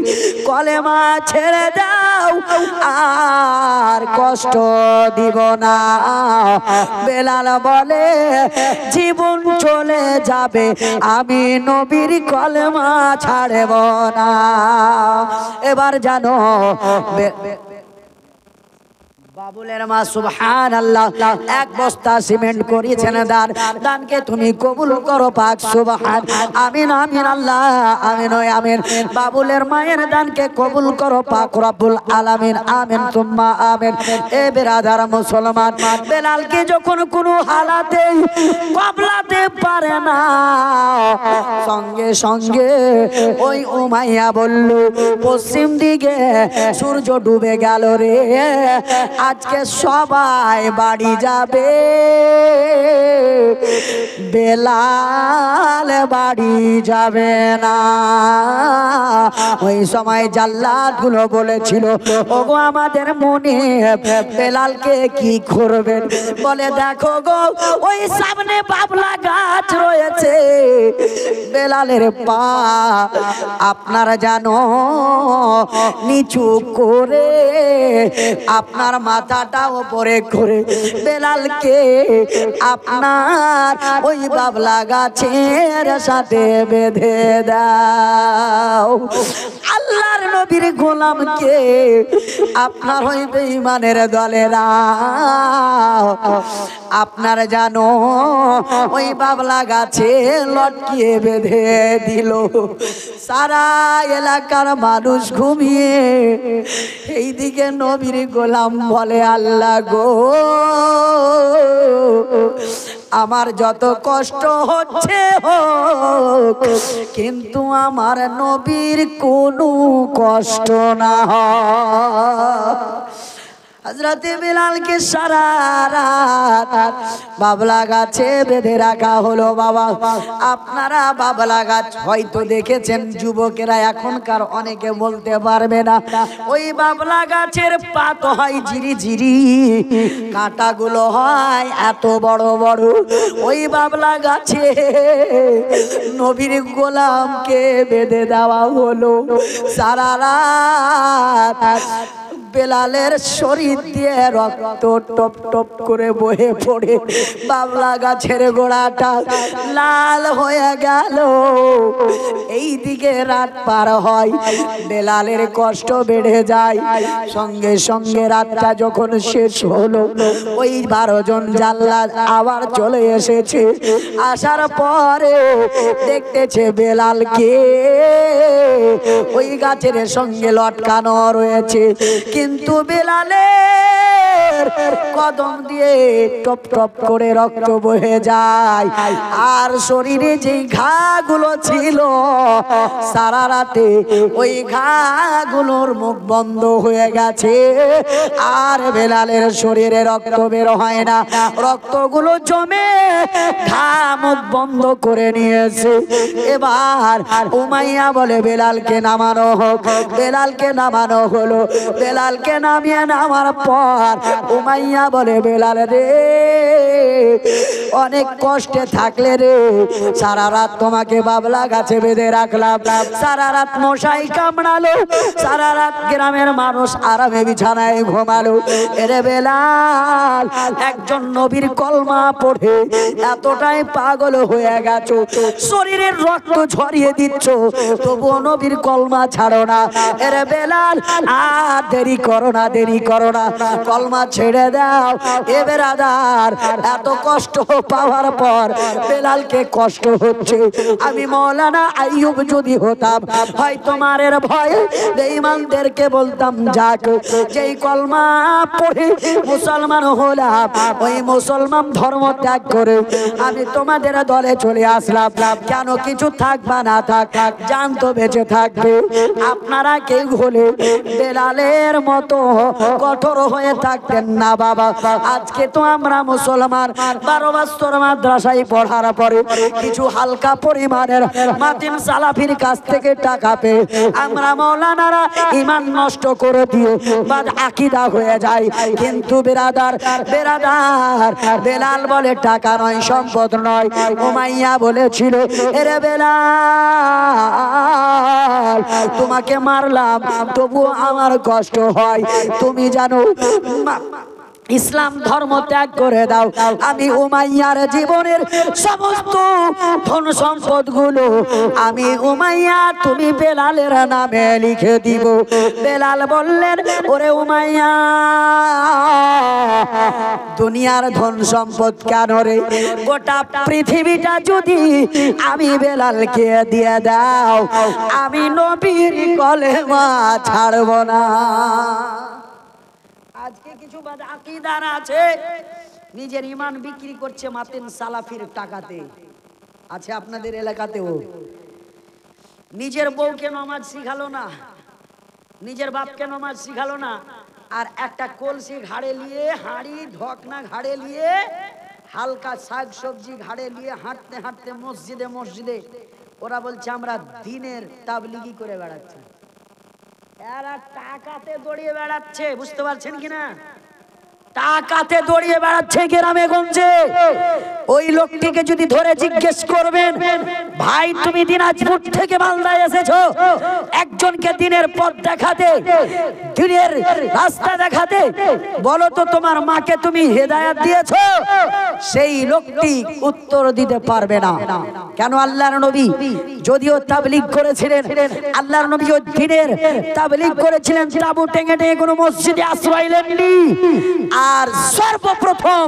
কলেমা ছেড়ে দাও, আর কষ্ট দিব না। বেলাল বলে, জীবন চলে যাবে, আমি নবীর কলেমা ছাড়ব না। এবার জানো বাবুলের মা সুবহানাল্লাহ, এক বস্তা সিমেন্ট করিয়েছেন দান, দানকে তুমি কবুল করো পাক সুবহান। আমিন আমিন আল্লাহ আমিন ওই আমিন। বাবুলের মায়ের দানকে কবুল করো পাক রব্বুল আলামিন, আমিন তুম্মা আমিন। এ বেরাদার মুসলমান, বেলালকে যখন কোনো হালাতে কবলাতে পারে না, সঙ্গে সঙ্গে ওই উমাইয়া বলল, পশ্চিম দিকে সূর্য ডুবে গেল রে, আজকে সবাই বাড়ি যাবে, বেলাল বাড়ি যাবে না। ওই সময় জাল্লাদ গুলো বলেছিল, ওগো আমাদের মনে বেলালকে কি করবেন? বলে দেখো গো, ওই সামনে বাবলা গাছ রয়েছে, বেলালের পা আপনারা জানো নিচু করে আপনার মাথাটা উপরে করে বেলালকে আপনার ওই বাবলা গাছের সাথে বেঁধে দাও। আল্লাহর নবীর গোলামকে আপনার ওই বেঈমানের দলেরা আপনার জানো ওই বাবলা গাছে লটকিয়ে বেঁধে দিল। সারা এলাকার মানুষ ঘুমিয়ে, এইদিকে নবীর গোলাম বলে, আল্লাহ গো, আমার যত কষ্ট হচ্ছে হোক, কিন্তু আমার নবীর কোনো কষ্ট না হয়। হযরতে বেলালকে সারা রাত বাবলা গাছে বেঁধে রাখা হলো। বাবা, আপনারা বাবলা গাছ হয়তো দেখেছেন, যুবকেরা এখনকার অনেকে বলতে পারবে না। ওই বাবলা গাছের পাত হয় ঝিরি ঝিরি, কাঁটাগুলো হয় এত বড় বড়। ওই বাবলা গাছে নবীর গোলামকে বেঁধে দেওয়া হলো। সারা রাত বেলালের শরীর দিয়ে রক্ত টপ টপ করে বয়ে পড়ে বাবলা গাছের গোড়াটা লাল হয়ে গেল। এই দিকে রাত পার হয়, বেলালের কষ্ট বেড়ে যায়। সঙ্গে সঙ্গে রাতটা যখন শেষ হলো, ওই 12 জন জাল্লাদ আবার চলে এসেছে। আসার পরে দেখতেছে বেলালকে ওই গাছের সঙ্গে লটকানো রয়েছে, কিন্তু বেলালের কদম দিয়ে টপ টপ করে রক্ত বহে যায়। আর শরীরে যে ঘাগুলো ছিল সারা রাতে, ওই ঘাগুলোর মুখ বন্ধ হয়ে গেছে। আর বেলালের শরীরে রক্ত বের হয় না, রক্তগুলো জমে ঘা মুখ বন্ধ করে নিয়েছে। এবার উমাইয়া বলে, বেলালকে নামানো হোক। বেলালকে নামানো হলো। বেলালকে নামিয়ে নামার পর উমাইয়া বলে, বেলাল রে, অনেক কষ্টে থাকলে রে, সারা রাত তোমাকে বাবলা গাছে বেঁধে রাখলাম, সারা রাত মশাই কামড়ালো, সারা রাত গ্রামের মানুষ আরামে বিছানায় ঘুমালো। এরে বেলাল, একজন নবীর কলমা পড়ে এতটাই পাগল হয়ে গেছো, শরীরের রক্ত ঝরিয়ে দিচ্ছ, তবুও নবীর কলমা ছাড়ো না। এরে বেলাল, আর দেরি করো না, দেরি করো না, কলমা ছেড়ে দাও। এ বেরাদার, এত কষ্ট পাওয়ার পর বেলালকে কষ্ট হচ্ছে। আমি মৌলানা আইয়ুব যদি হতাম, হয়তো মারের ভয়ে বেঈমানদেরকে বলতাম, যাক, যেই কলমা পড়ে মুসলমান হলাম, ওই মুসলমান ধর্ম ত্যাগ করে আমি তোমাদের দলে চলে আসলাম। কেন কিছু থাকবা না থাক, জান তো বেঁচে থাকবে। আপনারা কেউ হলে বেলালের মতো কঠোর হয়ে থাকতেন না বাবা। আজকে তো আমরা মুসলমান, 12 বছর মাদ্রাসায় পড়ার পরে কিছু হালকা পরিমাণের মাতিন সালাফির কাছ থেকে টাকা পেয়ে আমরা মৌলানারা ঈমান নষ্ট করে দিয়ে বাদ আকীদা হয়ে যায়। কিন্তু বেরাদার, বেলাল বলে, টাকা নয়, সম্পদ নয়। উমাইয়া বলেছিল, এরে বেলাল, তোমাকে মারলাম তবুও আমার কষ্ট হয়। তুমি জানো ইসলাম ধর্ম ত্যাগ করে দাও, আমি উমাইয়ার জীবনের সমস্ত ধন সম্পদ গুলো আমি উমাইয়া তুমি বেলালের নামে লিখে দিব। বেলাল বললেন, ওরে উমাইয়া, দুনিয়ার ধন সম্পদ কেন রে, গোটা পৃথিবীটা যদি আমি বেলালকে দিয়ে দাও, আমি নবীর কলেমা ছাড়ব না। আজকে কিছু আকীদার আছে নিজের ঈমান বিক্রি করছে মাতেন সালাফির টাকাতে, আছে আপনাদের এলাকাতেও। নিজের বউকে নামাজ শিখালো না, নিজের বাপকে নামাজ শিখালো না, আর একটা কলসি ঘাড়ে নিয়ে, হাঁড়ি ঢকনা ঘাড়ে নিয়ে, হালকা শাক সবজি ঘাড়ে নিয়ে হাঁটতে হাঁটতে মসজিদে মসজিদে ওরা বলছে আমরা দ্বীনের তাবলীগি করে বেড়াচ্ছি। এরা টাকাতে দৌড়িয়ে বেড়াচ্ছে, বুঝতে পারছেন কিনা? টাকাতে দৌড়িয়ে বেড়াচ্ছে গ্রামে গঞ্জে। ওই লোকটিকে যদি ধরে জিজ্ঞেস করবেন, ভাই তুমি দিনাজপুর থেকে মালদায় এসেছো, একজনকে দিনের পথ দেখাতে, দিনের রাস্তা দেখাতে, বলো তো তোমার মাকে তুমি হেদায়েত দিয়েছো? সেই লোকটি উত্তর দিতে পারবে না। কেন? আল্লাহর নবী যদিও তাবলীগ করেছিলেন, আল্লাহর নবী ওই দিনের তাবলীগ করেছিলেন, তাবু টেঙে টেঙে কোনো মসজিদে আশ্রয় নেননি। আর সর্বপ্রথম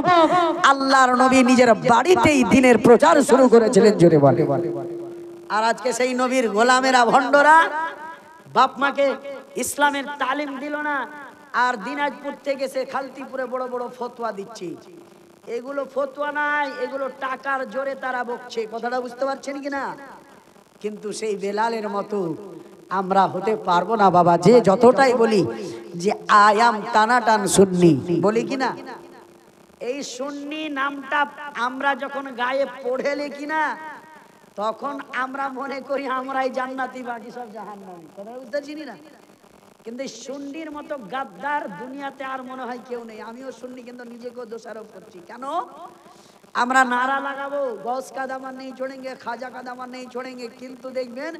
আল্লাহর নবী নিজের বাড়িতেই দিনের প্রচার শুরু করেছিলেন, জোরে বলে। আর আজকে সেই নবীর গোলামেরা, ভণ্ডরা বাপ মাকে ইসলামের তালিম দিল না, আর দিনাজপুর থেকে সে খালতিপুরে বড় বড় ফতোয়া দিচ্ছে। এগুলো ফতোয়া নাই, এগুলো টাকার জোরে তারা বকছে। কথাটা বুঝতে পারছেন কিনা? কিন্তু সেই বেলালের মতো আমরা হতে পারবো না বাবা। যে যতটাই বলি যে আয়াম টানাটান সুন্নি বলি কিনা, এই সুন্নি নামটা আমরা যখন গায়ে পড়ে লিখি না, তখন আমরা মনে করি আমরাই জান্নাতি, বাকি সব জাহান্নামী। কথা বুঝতে চিনি না? কিন্তু সুন্নির মতো গাদ্দার দুনিয়াতে আর মনে হয় কেউ নেই। আমিও সুন্নি, কিন্তু নিজেকেও দোষারোপ করছি। কেন? আমরা নারা লাগাবো গস কা দামান নেই ছোড়েঙ্গে, খাজা কা দামান নেই ছোড়েঙ্গে, কিন্তু দেখবেন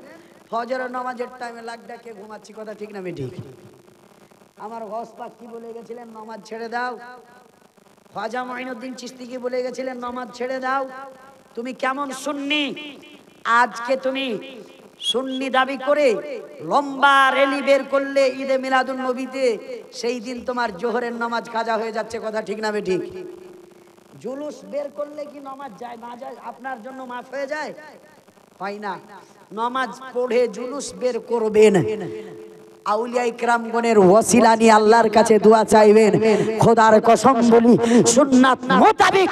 ফজরের নামাজের টাইমে লাগ ডাকে ঘুমাচ্ছি। কথা ঠিক না বেঠিক? আমার গস পাক কি বলে গেছিলেন? নামাজ ছেড়ে দাও। খাজা মাইনুদ্দিন চিশতি কি বলে গেছিলেন? নামাজ ছেড়ে দাও। তুমি কেমন সুন্নি? আজকে তুমি সুন্নি দাবি করে লম্বা র্যালি বের করলে ঈদে মিলাদুন নবীতে, সেই দিন তোমার জোহরের নামাজ কাজা হয়ে যাচ্ছে। কথা ঠিক না বেঠিক? জুলুস বের করলে কি নামাজ যায় না যায় আপনার জন্য মাফ হয়ে যায়? হয় না। নামাজ পড়ে জুলুস বের করবেন, আউলিয়া ইকরামগণের ওসিলা নিয়ে আল্লাহর কাছে দোয়া চাইবেন। খোদার কসম বলি, সুন্নাত মোতাবেক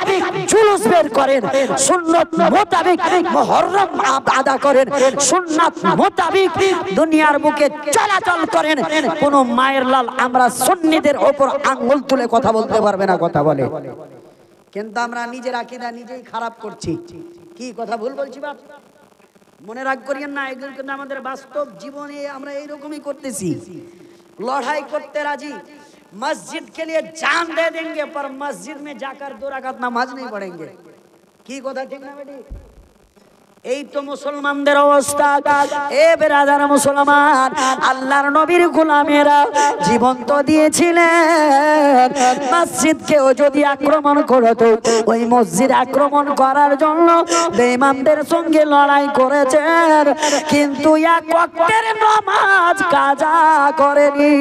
জুলুস বের করেন, সুন্নাত মোতাবেক মুহররম আদা করেন, সুন্নাত মোতাবেক দুনিয়ার বুকে চলাচল করেন। কোন মায়ের লাল আমরা সুন্নিদের উপর আঙ্গুল তুলে কথা বলতে পারবে না। কথা বলে, কিন্তু আমরা নিজের আকীদা নিজেই খারাপ করছি। কি কথা ভুল বলছি বাপ? মনে রাগ করিয়েন না, এগুলো কিন্তু আমাদের বাস্তব জীবনে আমরা এইরকমই করতেছি। লড়াই করতে রাজি, मस्जिद के लिए जान दे देंगे, पर मस्जिद में जाकर 2 रकात नमाज नहीं पढ़ेंगे। की কথা ঠিক না বেটি? এই তো মুসলমানদের অবস্থা। এ বেরাদার মুসলমান, আল্লাহর নবীর গোলামেরা জীবন তো দিয়েছিলেন। মসজিদকেও যদি আক্রমণ করতো, ওই মসজিদ আক্রমণ করার জন্য বেঈমানদের সঙ্গে লড়াই করেছেন, কিন্তু এক ওয়াক্তের নামাজ কাজা করেনি।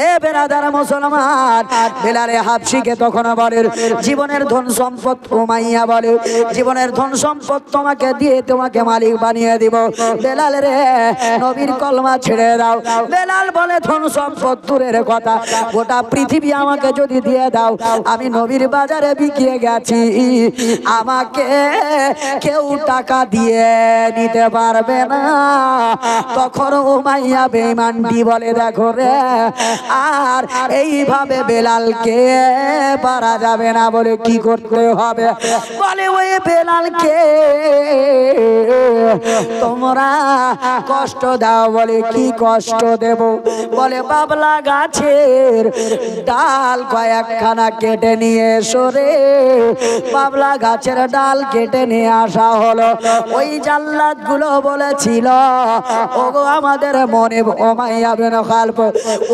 এ বেরাদার মুসলমান, বেলালে হাবশিকে তখন বলে জীবনের ধন সম্পদ, উমাইয়া বলে জীবনের ধন সম্পদ তোমাকে দিয়ে তোমাকে মালিক বানিয়ে দিব। বেলাল রে, নবীর কলমা ছেড়ে দাও। বেলাল বলে ধন সম্পদ দূরের কথা, গোটা পৃথিবী আমাকে যদি দিয়ে দাও, আমি নবীর বাজারে বিকিয়ে গেছি, আমাকে কেউ টাকা দিয়ে নিতে পারবে না। তখন উমাইয়া বেঈমানটি বলে, দেখো রে, আর এইভাবে বেলালকে পারা যাবে না। বলে কি করতে হবে? বলে ওই বেলালকে তোমরা কষ্ট দাও। বলে কি কষ্ট দেব? বলে বাবলা গাছের ডাল কয়েকখানা কেটে নিয়ে এসো রে। বাবলা গাছের ডাল কেটে নিয়ে আসা হলো। ওই জাল্লাদ গুলো বলেছিল, ওগো আমাদের মনে উমাইয়া বিন খালফ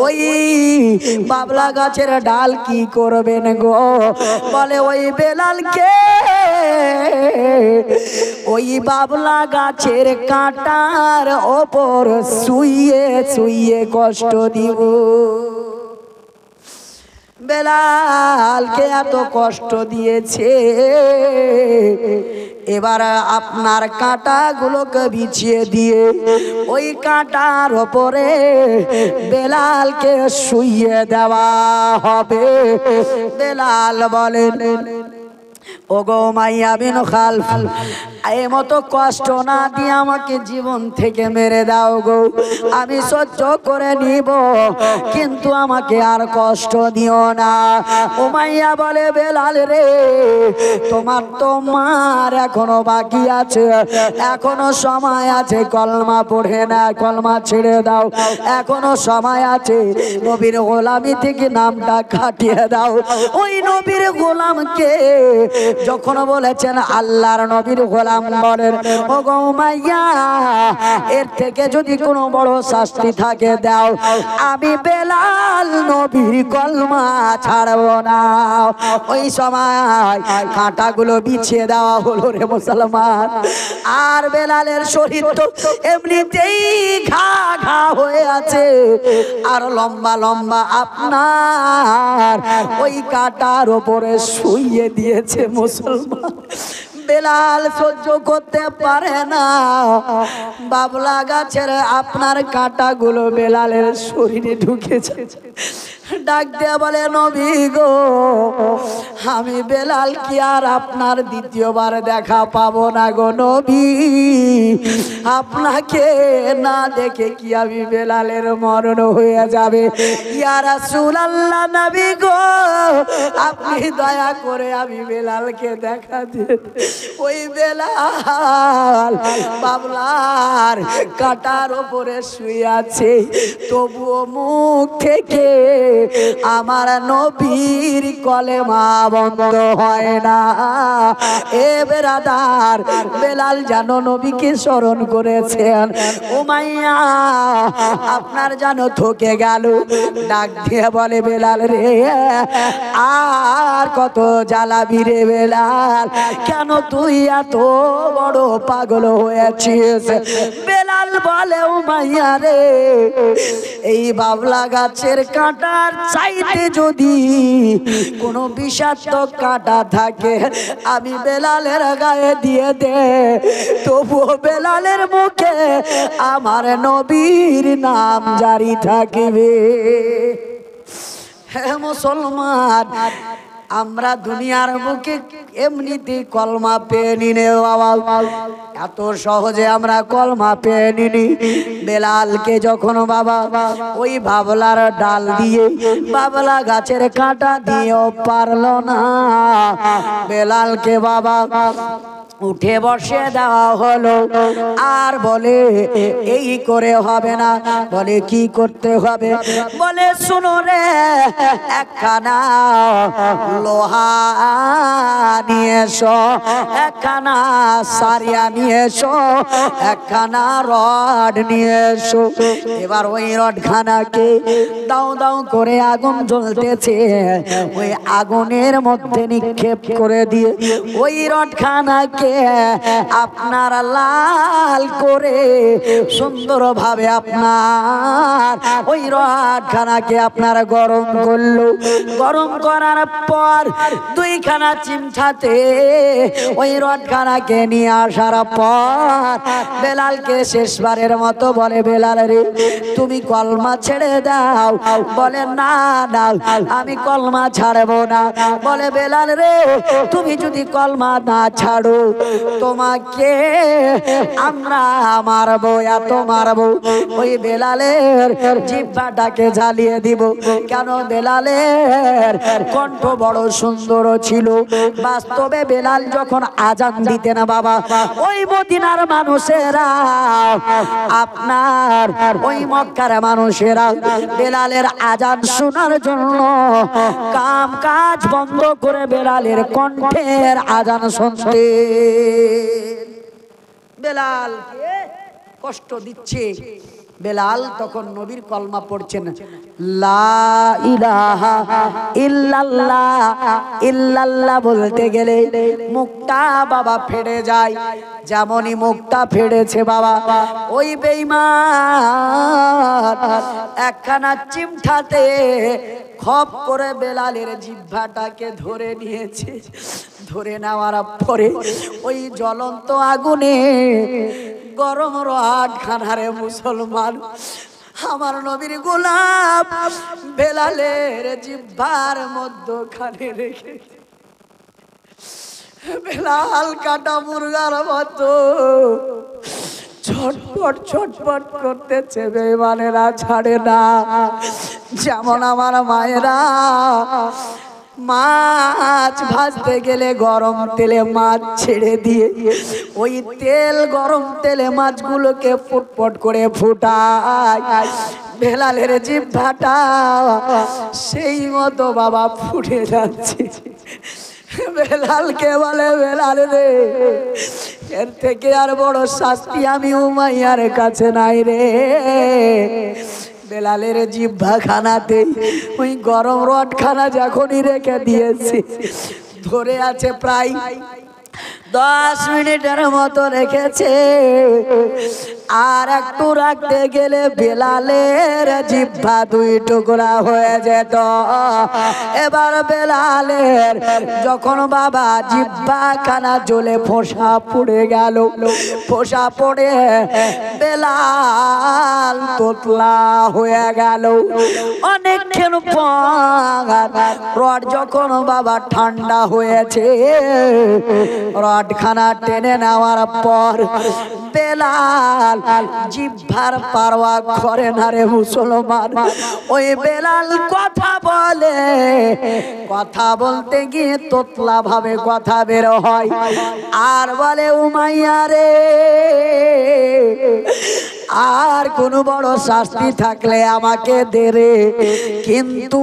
ওই বাবলা গাছের ডাল কি করবেন গো? বলে ওই বেলালকে ওই বাবলা গাছের কাঁটার ওপর শুইয়ে শুইয়ে কষ্ট দিব। বেলালকে এত কষ্ট দিয়েছে, এবার আপনার কাঁটাগুলোকে বিছিয়ে দিয়ে ওই কাঁটার ওপরে বেলালকে শুইয়ে দেওয়া হবে। বেলাল বলেন, ওগো মাইয়া বিন খালফ, এই মতো কষ্ট না দিয়ে আমাকে জীবন থেকে মেরে দাও গো, আমি সহ্য করে নিব, কিন্তু আমাকে আর কষ্ট দিও না। উমাইয়া বলে, বেলাল রে, তোমার তো মার এখনো বাকি আছে, এখনো সময় আছে, কলমা পড়ে না, কলমা ছেড়ে দাও, এখনো সময় আছে, নবীর গোলামি থেকে নামটা কাটিয়ে দাও। ওই নবীর গোলামকে যখন বলেছেন আল্লাহর নবীর গোলাম বলেন, ও গো মাইয়া, এর থেকে যদি কোনো বড় শাস্তি থাকে দাও, আমি বেলাল নবীর কলমা ছাড়ব না। ওই সময় কাঁটাগুলো বিছিয়ে দেওয়া হলো রে মুসলমান। আর বেলালের শরীর তো এমনিতেই ঘা ঘা হয়ে আছে, আর লম্বা লম্বা আপনার ওই কাঁটার ওপরে শুইয়ে দিয়েছে মুসলমান। বেলাল সহ্য করতে পারে না, বাবলা গাছের আপনার কাঁটাগুলো বেলালের শরীরে ঢুকেছে। ডাক দিয়ে বলে, নবী গো, আমি বেলাল কি আর আপনার দ্বিতীয়বার দেখা পাবো না গো নবী? আপনাকে না দেখে কি আমি বেলালের মরণ হয়ে যাবে? ইয়া রাসূলুল্লাহ, নবী গো, আপনি দয়া করে আমি বেলালকে দেখা দিন। ওই বেলাল বাবলার কাঁটার ওপরে শুয়ে আছে, তবুও মুখ থেকে আমার নবীর কলেমা বন্ধ হয় না। এ বেরাদার, বেলাল জানো নবীকে স্মরণ করেছেন। উমাইয়া আপনার জানো থকে গেল। ডাক দিয়ে বলে, বেলাল রে, আর কত জ্বালাবি রে বেলাল? কেন তুই এত বড় পাগল হয়েছিস? বেলাল বলে, উমাইয়া রে, এই বাবলা গাছের কাঁটার চাইতে যদি কোনো বিষাক্ত কাঁটা থাকে আমি বেলালের গায়ে দিয়ে দে, তবুও বেলালের মুখে আমার নবীর নাম জারি থাকবে। হে মুসলমান, আমরা দুনিয়ার বুকে এমনিতে কলমা পেয়ে নিনে বাবা, এত সহজে আমরা কলমা পেয়ে নিনি। বেলালকে যখন বাবা ওই বাবলার ডাল দিয়ে, বাবলা গাছের কাঁটা দিয়েও পারলো না, বেলালকে বাবা উঠে বসে দেওয়া হলো। আর বলে, এই করে হবে না। বলে, কি করতে হবে? বলে, শুনো রে, একখানা লোহা নিয়ে এসো, একখানা সারিয়া নিয়ে এসো, একখানা রড নিয়ে এসো। এবার ওই রডখানাকে দাও দাও করে আগুন জ্বলতেছে, ওই আগুনের মধ্যে নিক্ষেপ করে দিয়ে ওই রডখানাকে আপনার লাল করে সুন্দরভাবে আপনার ওই রডখানাকে আপনার গরম করলো। গরম করার পর দুইখানা চিমটাতে ওই রডখানাকে নিয়ে আসার পর বেলালকে শেষবারের মতো বলে, বেলাল রে, তুমি কলমা ছেড়ে দাও। বলে, না না, আমি কলমা ছাড়বো না। বলে, বেলাল রে, তুমি যদি কলমা না ছাড়ো, তোমাকে আমরা মারবো, এত মারবো, ওই বেলালের জিহ্বাটাকে জ্বালিয়ে দিব। কেন? বেলালের কণ্ঠ বড় সুন্দর ছিল। বাস্তবে বেলাল যখন আজান দিতেন বাবা, ওই মদিনার মানুষেরা, আপনার ওই মক্কার মানুষেরা বেলালের আজান শোনার জন্য কাম কাজ বন্ধ করে বেলালের কণ্ঠের আজান শুনতে। বেলাল কষ্ট দিচ্ছে, বেলাল তখন নবীর কলমা পড়ছেন, লা ইলাহা ইল্লাল্লাহ ইল্লাল্লাহ বলতে গেলে মুখটা বাবা ফেড়ে যায়। যেমনই মুখটা ফেড়েছে বাবা, ওই বেঈমান একখানা চিমঠাতে খপ করে বেলালের জিহ্বাটাকে ধরে নিয়েছে। ধরে নেওয়ার পরে ওই জ্বলন্ত আগুনে গরম রড খানারে মুসলমান, আমার নবীর গোলাপ বেলালের জিহ্বার মধ্যখানে রেখে বেলাল কাটা মুরগার মতো ছটপট ছটপট করতেছে। বেঈমানেরা ছাড়ে না। যেমন আমার মায়েরা মাছ ভাজতে গেলে গরম তেলে মাছ ছেড়ে দিয়ে ওই তেল গরম তেলে মাছগুলোকে ফুটফট করে ফুটায়, বেলালের জিহ্বাটা সেই মতো বাবা ফুটে যাচ্ছে। বেলালকে বলে, বেলাল রে, এর থেকে আর বড় শাস্তি আমি উমাইয়ার কাছে নাই রে। বেলালের জিহ্বা খানাতে ওই গরম রড খানা যখনই রেখে দিয়েছে, ধরে আছে প্রায় 10 মিনিটের মতো রেখেছে। আর একটু রাখতে গেলে বেলালের জিহ্বা 2 টুকরা হয়ে যেত। এবার বেলালের যখন বাবা জিহ্বা খানা জ্বলে ফোঁসা পড়ে গেল, ফোঁসা পড়ে বেলাল তোতলা হয়ে গেল। অনেকক্ষণ পর রড যখন বাবা ঠান্ডা হয়েছে, রডখানা টেনে নেওয়ার পর বেলাল জিহ্বার পারওয়া করে না রে মুসলমান। ওই বেলাল কথা বলে, কথা বলতে গিয়ে তোতলা ভাবে কথা বের হয়, আর বলে, উমাইয়া রে, আর কোন বড় শাস্তি থাকলে আমাকে দে রে, কিন্তু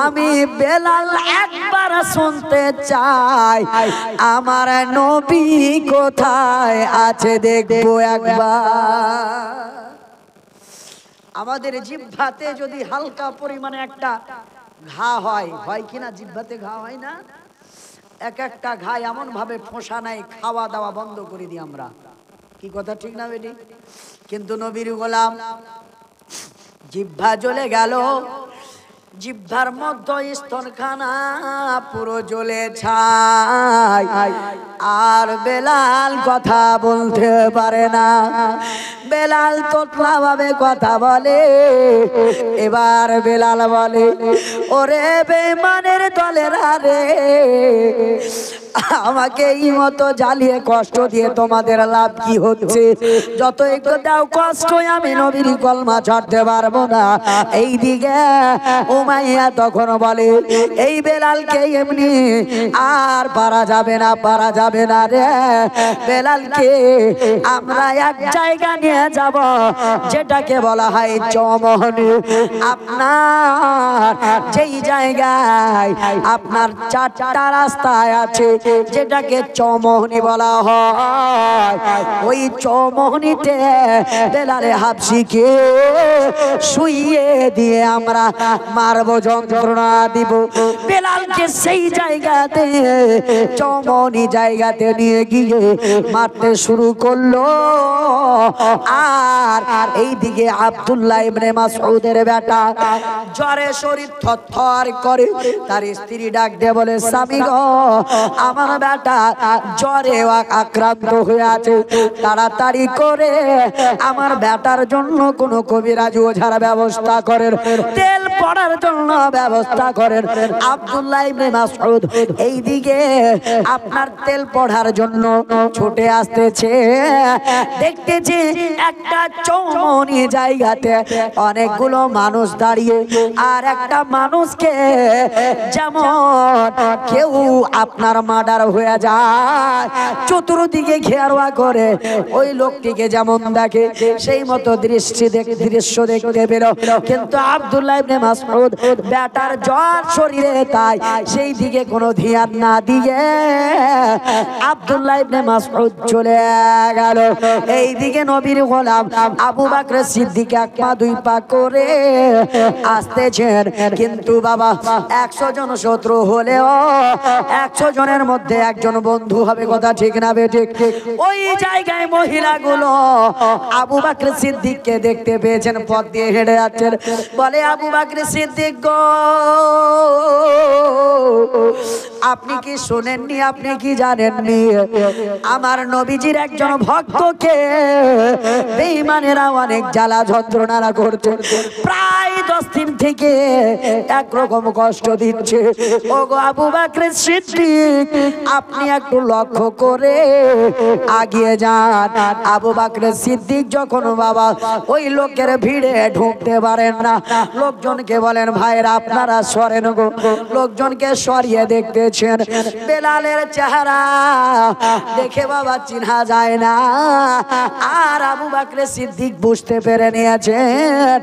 আমি বেলাল একবার শুনতে চাই আমার নবী কোথায় আছে দেখবো একবার। আমাদের জিহ্বাতে যদি হালকা পরিমাণে একটা ঘা হয়, হয় কিনা? জিহ্বাতে ঘা হয় না? এক একটা ঘা এমন ভাবে ফোঁসা নাই, খাওয়া দাওয়া বন্ধ করে দিই আমরা। কি কথা ঠিক না বেটি? কিন্তু নবীর গোলাম জিহ্বা জ্বলে গেল, জিহ্বার মধ্য স্তনখানা পুরো জ্বলে ছাই, আর বেলাল কথা বলতে পারে না। বেলাল তোতলা ভাবে কথা বলে। এবার বেলাল বলে, ওরে বেঈমানের দলেরা রে, আমাকে এই মতো জ্বালিয়ে কষ্ট দিয়ে তোমাদের লাভ কি হচ্ছে? যত একটু দাও কষ্ট, আমি নবীর কলমা ছাড়তে পারবো না। এইদিকে উমাইয়া তখন বলে, এই বেলালকে এমনি আর পারা যাবে না, পারা যাবে না রে। বেলালকে আমরা এক জায়গা নিয়ে যাব, যেটাকে বলা হয় চমহনি। আপনার যেই জায়গায় আপনার 4টা রাস্তায় আছে, যেটাকে চমহনি বলা হয়, ওই চমহনিতে বেলালে হাবশিকে শুইয়ে দিয়ে আমরা মারব, যন্ত্রণা দিব। বেলালকে সেই জায়গাতে, চমহনি জায়গাতে নিয়ে গিয়ে মারতে শুরু করলো। আর এইদিকে আব্দুল্লাহ ইবনে মাসউদের বেটা জ্বরে শরীর থরথর করে, তার স্ত্রী ডাক দিয়ে বলে, স্বামী গো, আমার বেটা জ্বরে আক্রান্ত হয়ে আছে, তাড়াতাড়ি করে আমার বেটার জন্য কোন কবিরাজ ওঝার ব্যবস্থা করেন, তেল পড়ার জন্য ব্যবস্থা করেন। আব্দুল্লাহ ইবনে মাসউদ এইদিকে আপনার তেল পড়ার জন্য ছুটে আসতেছে। দেখতেছে একটা চৌমনি জায়গাতে অনেকগুলো মানুষ দাঁড়িয়ে, আর একটা মানুষকে যেমন কেউ আপনার মার্ডার হয়ে যায়, চতুর্দিকে ঘেরোয়া করে ওই লোকটিকে যেমন দেখে, সেই মতো দৃশ্য দেখতে পেল। কিন্তু আব্দুল্লাহ ইবনে মাসউদ মাসউদ বেটার জ্বর শরীরে, তাই সেই দিকে কোনো ধ্যান না দিয়ে আব্দুল্লাহ ইবনে মাসউদ চলে গেল। এই দিকে নবীর গোলাম আবু বকর সিদ্দিক এক পা দুই পা করে আসতেছেন। কিন্তু বাবা 100 জন শত্রু হলেও 100 জনের মধ্যে একজন বন্ধু হবে, কথা ঠিক না বেঠিক? ওই জায়গায় মহিলাগুলো আবু বকর সিদ্দিককে দেখতে পেয়েছেন, পথ দিয়ে হেঁটে যাচ্ছেন। বলে আবু বকর সিদ্দিক গো, আপনি কি শোনেননি, আপনি কি জানেননি আমার নবীজির একজন ভক্তকে বেঈমানেরা অনেক জ্বালা যন্ত্রণা করছে, প্রায় 10 দিন থেকে একরকম কষ্ট দিচ্ছে। ওগো আবু বকর সিদ্দিক, আপনি একটু লক্ষ্য করে আগিয়ে যান। আবু বকর সিদ্দিক যখন বাবা ওই লোকের ভিড়ে ঢুকতে পারেন না, লোকজনকে বলেন ভাইরা আপনারা সরেন গো। লোকজনকে সরিয়ে দেখতেছেন, বেলালের চেহারা দেখে বাবা চিনা যায় না। আর আবু বকর সিদ্দিক বুঝতে পেরে নিয়েছেন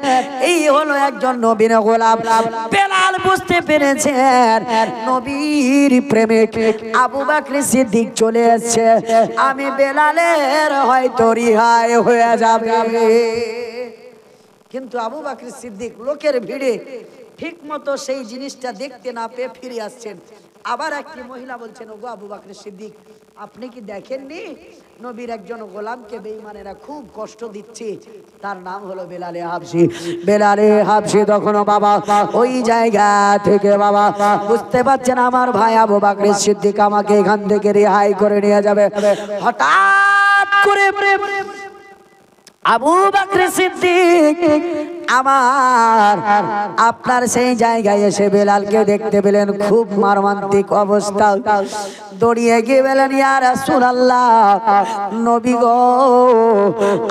এই হলো একজন নবীর গোলাম। বেলাল বুঝতে পেরেছেন নবীর প্রেমিক আবু বকর সিদ্দিক চলে এসেছে, আমি বেলালের হয়তো রিহাই হয়ে যাবে। কিন্তু আবু বকর সিদ্দিক লোকের ভিড়ে ঠিক মতো সেই জিনিসটা দেখতে না পেয়ে ফিরে আসছেন। আবার একটি মহিলা বলছেন, ওগো আবু বকর সিদ্দিক, আপনি কি দেখেননি নবীর একজন গোলামকে বেঈমানেরা খুব কষ্ট দিচ্ছে, তার নাম হলো বেলালে হাবশি। বেলালে হাবশি তখন বাবা ওই জায়গা থেকে বাবা বুঝতে পারছেন আমার ভাই আবু বকর সিদ্দিক আমাকে এখান থেকে রেহাই করে নিয়ে যাবে। হঠাৎ করে আবু বকর সিদ্দিক আপনার সেই জায়গায় এসে বেলালকে দেখতে পেলেন খুব মর্মান্তিক অবস্থা। দৌড়িয়ে গিয়ে বলেন, ইয়া রাসূলুল্লাহ, নবী গো,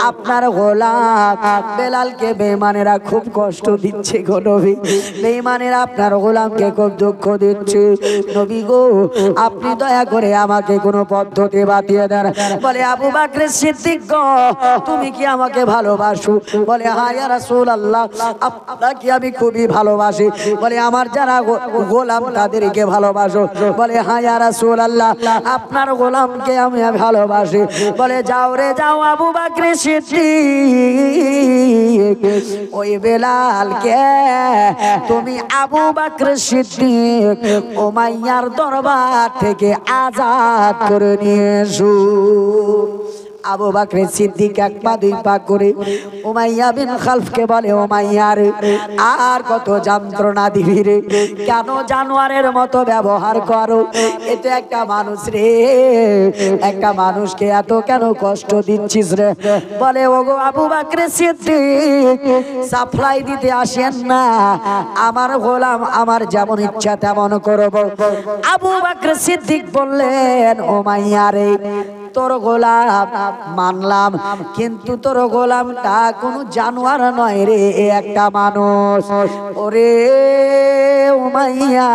আপনার গোলাম বেলালকে বেঈমানেরা খুব কষ্ট দিচ্ছে গো নবী। বেঈমানেরা আপনার গোলামকে খুব দুঃখ দিচ্ছে। নবী গো, আপনি দয়া করে আমাকে কোনো পদ্ধতি বাতিয়ে দেন। বলে আবু বকর সিদ্দিক গো, তুমি কি আমাকে ভালোবাসো? বলে হ্যাঁ ইয়া রাসূলুল্লাহ, আপনাকে আমি খুবই ভালোবাসি। বলে আমার যারা গোলাম তাদেরকে ভালোবাসো? বলে হ্যাঁ ইয়া রাসূলুল্লাহ, আপনার গোলামকে আমি ভালোবাসি। বলে যাও রে যাও আবু বকর সিদ্দিক, ওই বেলালকে তুমি আবু বকর সিদ্দিক উমাইয়ার দরবার থেকে আজাদ করে নিয়ে এসো। আবু বকর সিদ্দিক এক পা দুই পা করে উমাইয়া বিন খালফকে বলে, উমাইয়া রে, আর কত যন্ত্রণা দিবি রে? কেন জানোয়ারের মতো ব্যবহার করো? এতে একটা মানুষ রে, একটা মানুষকে এত কেন কষ্ট দিচ্ছিস রে? বলে ওগো আবু বকর সিদ্দিক, সাপ্লাই দিতে আসেন না, আমার গোলাম আমার যেমন ইচ্ছা তেমন করব। আবু বকর সিদ্দিক বললেন, উমাইয়া রে, তোর গোলাম মানলাম, কিন্তু তোর গোলামটা কোনো জানোয়ার নয় রে, একটা মানুষ। ওরে উমাইয়া,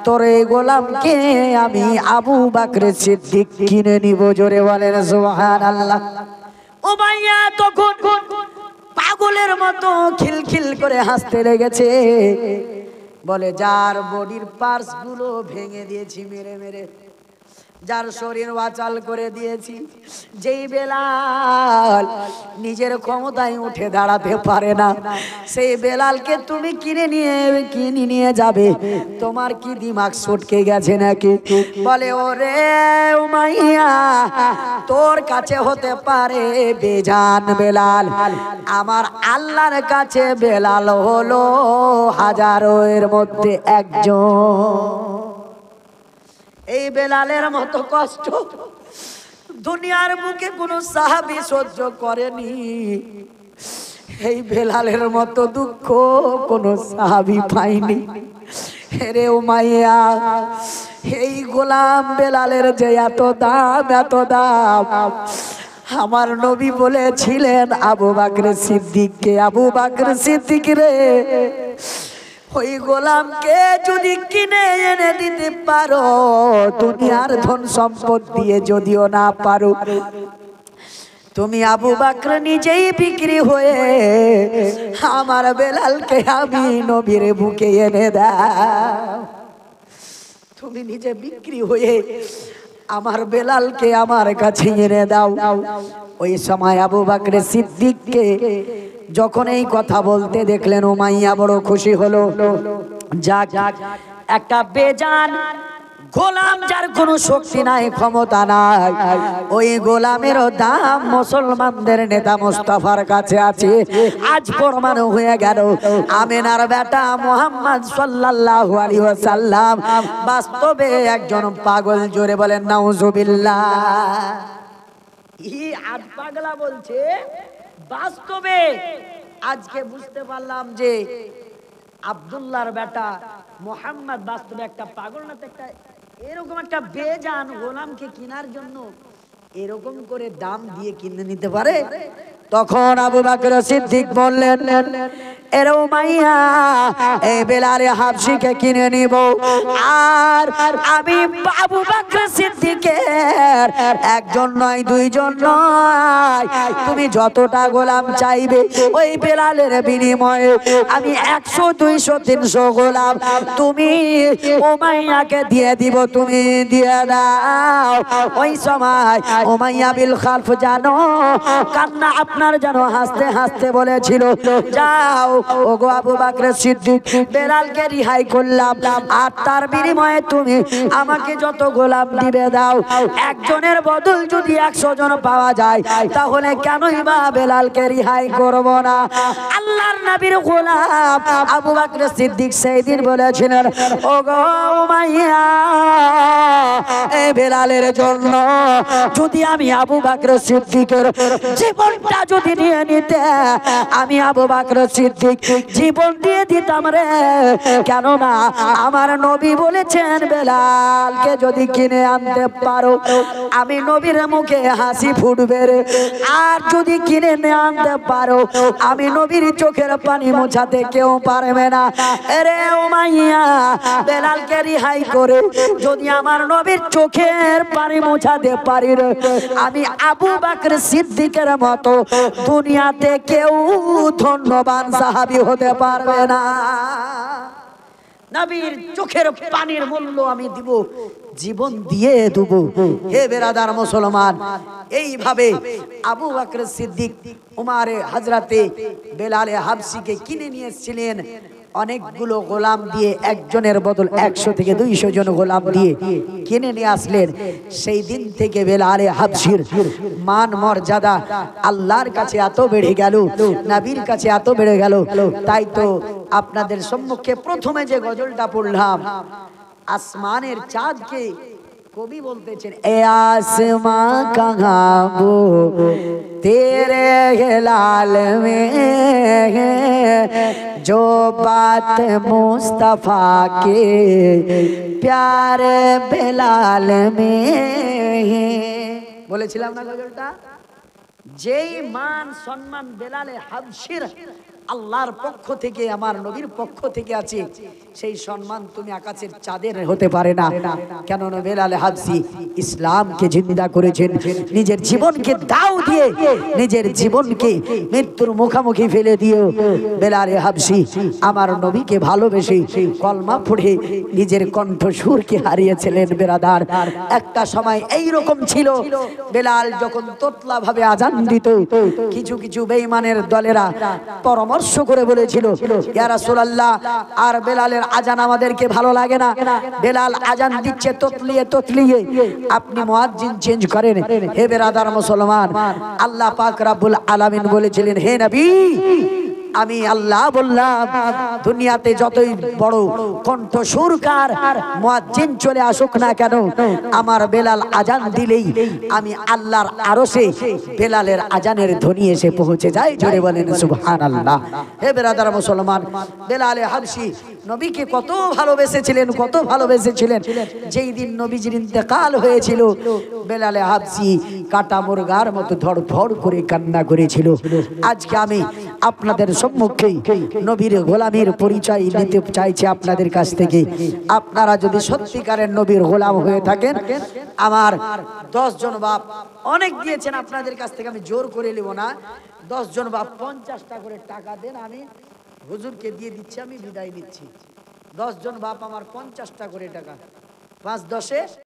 তোর এই গোলামকে আমি আবু বকর সিদ্দিক কিনে নিব। জোরে বলেন সুবহানাল্লাহ। উমাইয়া তখন পাগলের মতো খিলখিল করে হাসতে লেগেছে। বলে যার বডির পার্টস গুলো ভেঙে দিয়েছি মেরে মেরে, যার শরীর বাচাল করে দিয়েছি, যেই বেলাল নিজের ক্ষমতায় উঠে দাঁড়াতে পারে না, সেই বেলালকে তুমি কিনে নিয়ে যাবে? তোমার কি দিমাগ ছটকে গেছে নাকি? বলে ওরে উমাইয়া, তোর কাছে হতে পারে বেজান বেলাল, আমার আল্লাহর কাছে বেলাল হলো হাজারের মধ্যে একজন। এই বেলালের মতো কষ্ট দুনিয়ার বুকে কোনো সাহাবী সহ্য করেনি, এই বেলালের মতো দুঃখ কোনো সাহাবী পায়নি। রে উমাইয়া, এই গোলাম বেলালের যে এত দাম, এত দাম, আমার নবী বলেছিলেন আবু বকর সিদ্দিককে, আবু বকর সিদ্দিক রে, ওই গোলামকে যদি কিনে এনে দিতে পারো, দুনিয়ার ধন সম্পদ দিয়ে যদিও না পারো, তুমি আবু বকর নিজেই বিক্রি হয়ে আমার বেলালকে আমি নবীর বুকে এনে দাও। তুমি নিজে বিক্রি হয়ে আমার বেলালকে আমার কাছে এনে দাও। ওই সময় আবু বকর সিদ্দিককে যখন এই কথা বলতে দেখলেন, উমাইয়া বড় খুশি হলো। যাক, একটা বেজান গোলাম, যার কোনো শক্তি নাই, ক্ষমতা নাই, ওই গোলামেরও দাম মুসলমানদের নেতা মুস্তাফার কাছে আছে। আজ প্রমাণ হয়ে গেল আমেনার বেটা মুহাম্মদ সাল্লাল্লাহু আলাইহি ওয়াসাল্লাম বাস্তবে একজন পাগল। জোরে বলেন নাউজুবিল্লাহ। আজ পাগলা বলছে, বাস্তবে আজকে বুঝতে পারলাম যে আব্দুল্লাহর বেটা মুহাম্মদ বাস্তবে একটা পাগল না, একটা এরকম একটা বেজান গোলামকে কেনার জন্য এরকম করে দাম দিয়ে কিনে নিতে পারে। তখন আবু বকর সিদ্দিক বললেন, এরে উমাইয়া, এই বেলাল হাবশিকে কিনে নিব। আর আমি আবু বকর সিদ্দিকের একজন নয়, দুইজন নয়, তুমি যতটা গোলাম চাইবে ওই বেলালের বিনিময়ে আমি 100, 200, 300 গোলাম তুমি উমাইয়াকে দিয়ে দিব, তুমি দিয়ে দাও। ওই সময় উমাইয়া বিল খালফ জানো কান্না আপনার জানো হাসতে হাসতে বলেছিল, যাও ওগো আবু বকর সিদ্দিক, বেলালকে রিহাই করলাম, আর তার বিনিময়ে তুমি আমাকে যত গোলাম দিবে দাও। একজনের বদল যদি 100 জন পাওয়া যায়, তাহলে কেনই বা বেলালকে রিহাই করব না? আল্লাহর নবীর গোলাম আবু বকর সিদ্দিক সেই দিন বলেছিলেন, ওগো উমাইয়া, এই বেলালের জন্য যদি আমি আবু বকর সিদ্দিকের জীবনটা যদি নিয়ে নিতে, আমি আবু বকর সিদ্দিক জীবন দিয়ে দিতাম রে। কেননা আমার নবী বলেছেন, বেলালকে যদি কিনে আনতে পারো আমি নবীর মুখে হাসি ফুটবে রে। আর যদি কিনে নিয়ে আনতে পারো আমি নবীর চোখের পানি মোছাতে কেউ পারবে না। রে উমাইয়া, বেলালকে রিহাই করে যদি আমার নবীর চোখের পানি মোছাতে পারি রে, আমি আবু বকর সিদ্দিকের মতো দুনিয়াতে কেউ ধন্যবান সাহাবী হতে পারবে না। নবীর চোখের পানির মূল্য আমি দিব, জীবন দিয়ে দেব। হে বেরাদার মুসলমান, এইভাবে আবু বকর সিদ্দিক উমারে হযরতে বেলালে হাবশিকে কিনে নিয়ে এসেছিলেন অনেকগুলো গোলাম দিয়ে, একজনের বদল 100 থেকে 200 জন গোলাম দিয়ে কিনে নিয়ে আসলেন। সেই দিন থেকে বেলালে হাবশির মান মর্যাদা আল্লাহর কাছে এত বেড়ে গেল, নবীর কাছে এত বেড়ে গেল। তাই তো আপনাদের সম্মুখে প্রথমে যে গজলটা পড়লাম, আসমানের চাঁদকে কবি বলতেছেন, এ आसमां कहाँ वो तेरे हिलाल में है, जो बात मुस्तफा के प्यारे बेलाल में है। বলেছিলাম না গজলটা, যেই মান সম্মান বেলালে হাবশির আল্লাহর পক্ষ থেকে আমার নবীর পক্ষ থেকে আছে, সেই সম্মান তুমি আকাশের চাঁদের হতে পারে না। কেননা বেলালে হাবশি ইসলামকে জিন্দা করেছেন, নিজের জীবনকে দাও দিয়ে, নিজের জীবনকে মৃত্যুর মুখোমুখি ফেলে দিও। বেলালে হাবশি আমার নবীকে ভালোবেসে কলমা পড়ে নিজের কণ্ঠস্বরকে হারিয়েছিলেন। বেরাদার, একটা সময় এই রকম ছিল, বেলাল যখন তোতলা ভাবে আজান দিত, কিছু কিছু বেঈমানের দলেরা পরামর্শ করে বলেছিল, ইয়া রাসূলুল্লাহ, আর বেলালের আজান আমাদেরকে ভালো লাগে না, বেলাল আজান দিচ্ছে তোতলিয়ে তোতলিয়ে, আপনি মুয়াজ্জিন চেঞ্জ করেন। হে বেরাদার মুসলমান, আল্লাহ পাক রব্বুল আলামিন বলেছিলেন, হে নবী, আমি আল্লাহ বললাম, দুনিয়াতে যতই বড় কণ্ঠ সুরকার মুয়াজ্জিন চলে আসুক না কেন, আমার বেলাল আজান দিলেই আমি আল্লাহর আরশে বেলালের আজানের ধ্বনি এসে পৌঁছে যায়। জোরে বলেন সুবহানাল্লাহ। হে বেরাদার মুসলমান, বেলালে হাবশি নবীকে কত ভালোবেসেছিলেন, কত ভালোবেসেছিলেন। যেই দিন নবীজির ইন্তেকাল হয়েছিল, বেলালে হাবশি কাটা মুরগার মতো ধড়ফড় করে কান্না করেছিল। আজকে আমি আপনাদের সম্মুখে নবীর গোলামের পরিচয় নিতে চাইছে আপনাদের কাছ থেকে। আপনারা যদি সত্যিকারের নবীর গোলাম হয়ে থাকেন, আমার 10 জন বাপ অনেক দিয়েছেন, আপনাদের কাছ থেকে আমি জোর করে নেব না। 10 জন বাপ 50টা করে টাকা দেন, আমি হুজুরকে দিয়ে দিচ্ছি, আমি বিদায় নিচ্ছি। 10 জন বাপ আমার 50টা করে টাকা, 5 10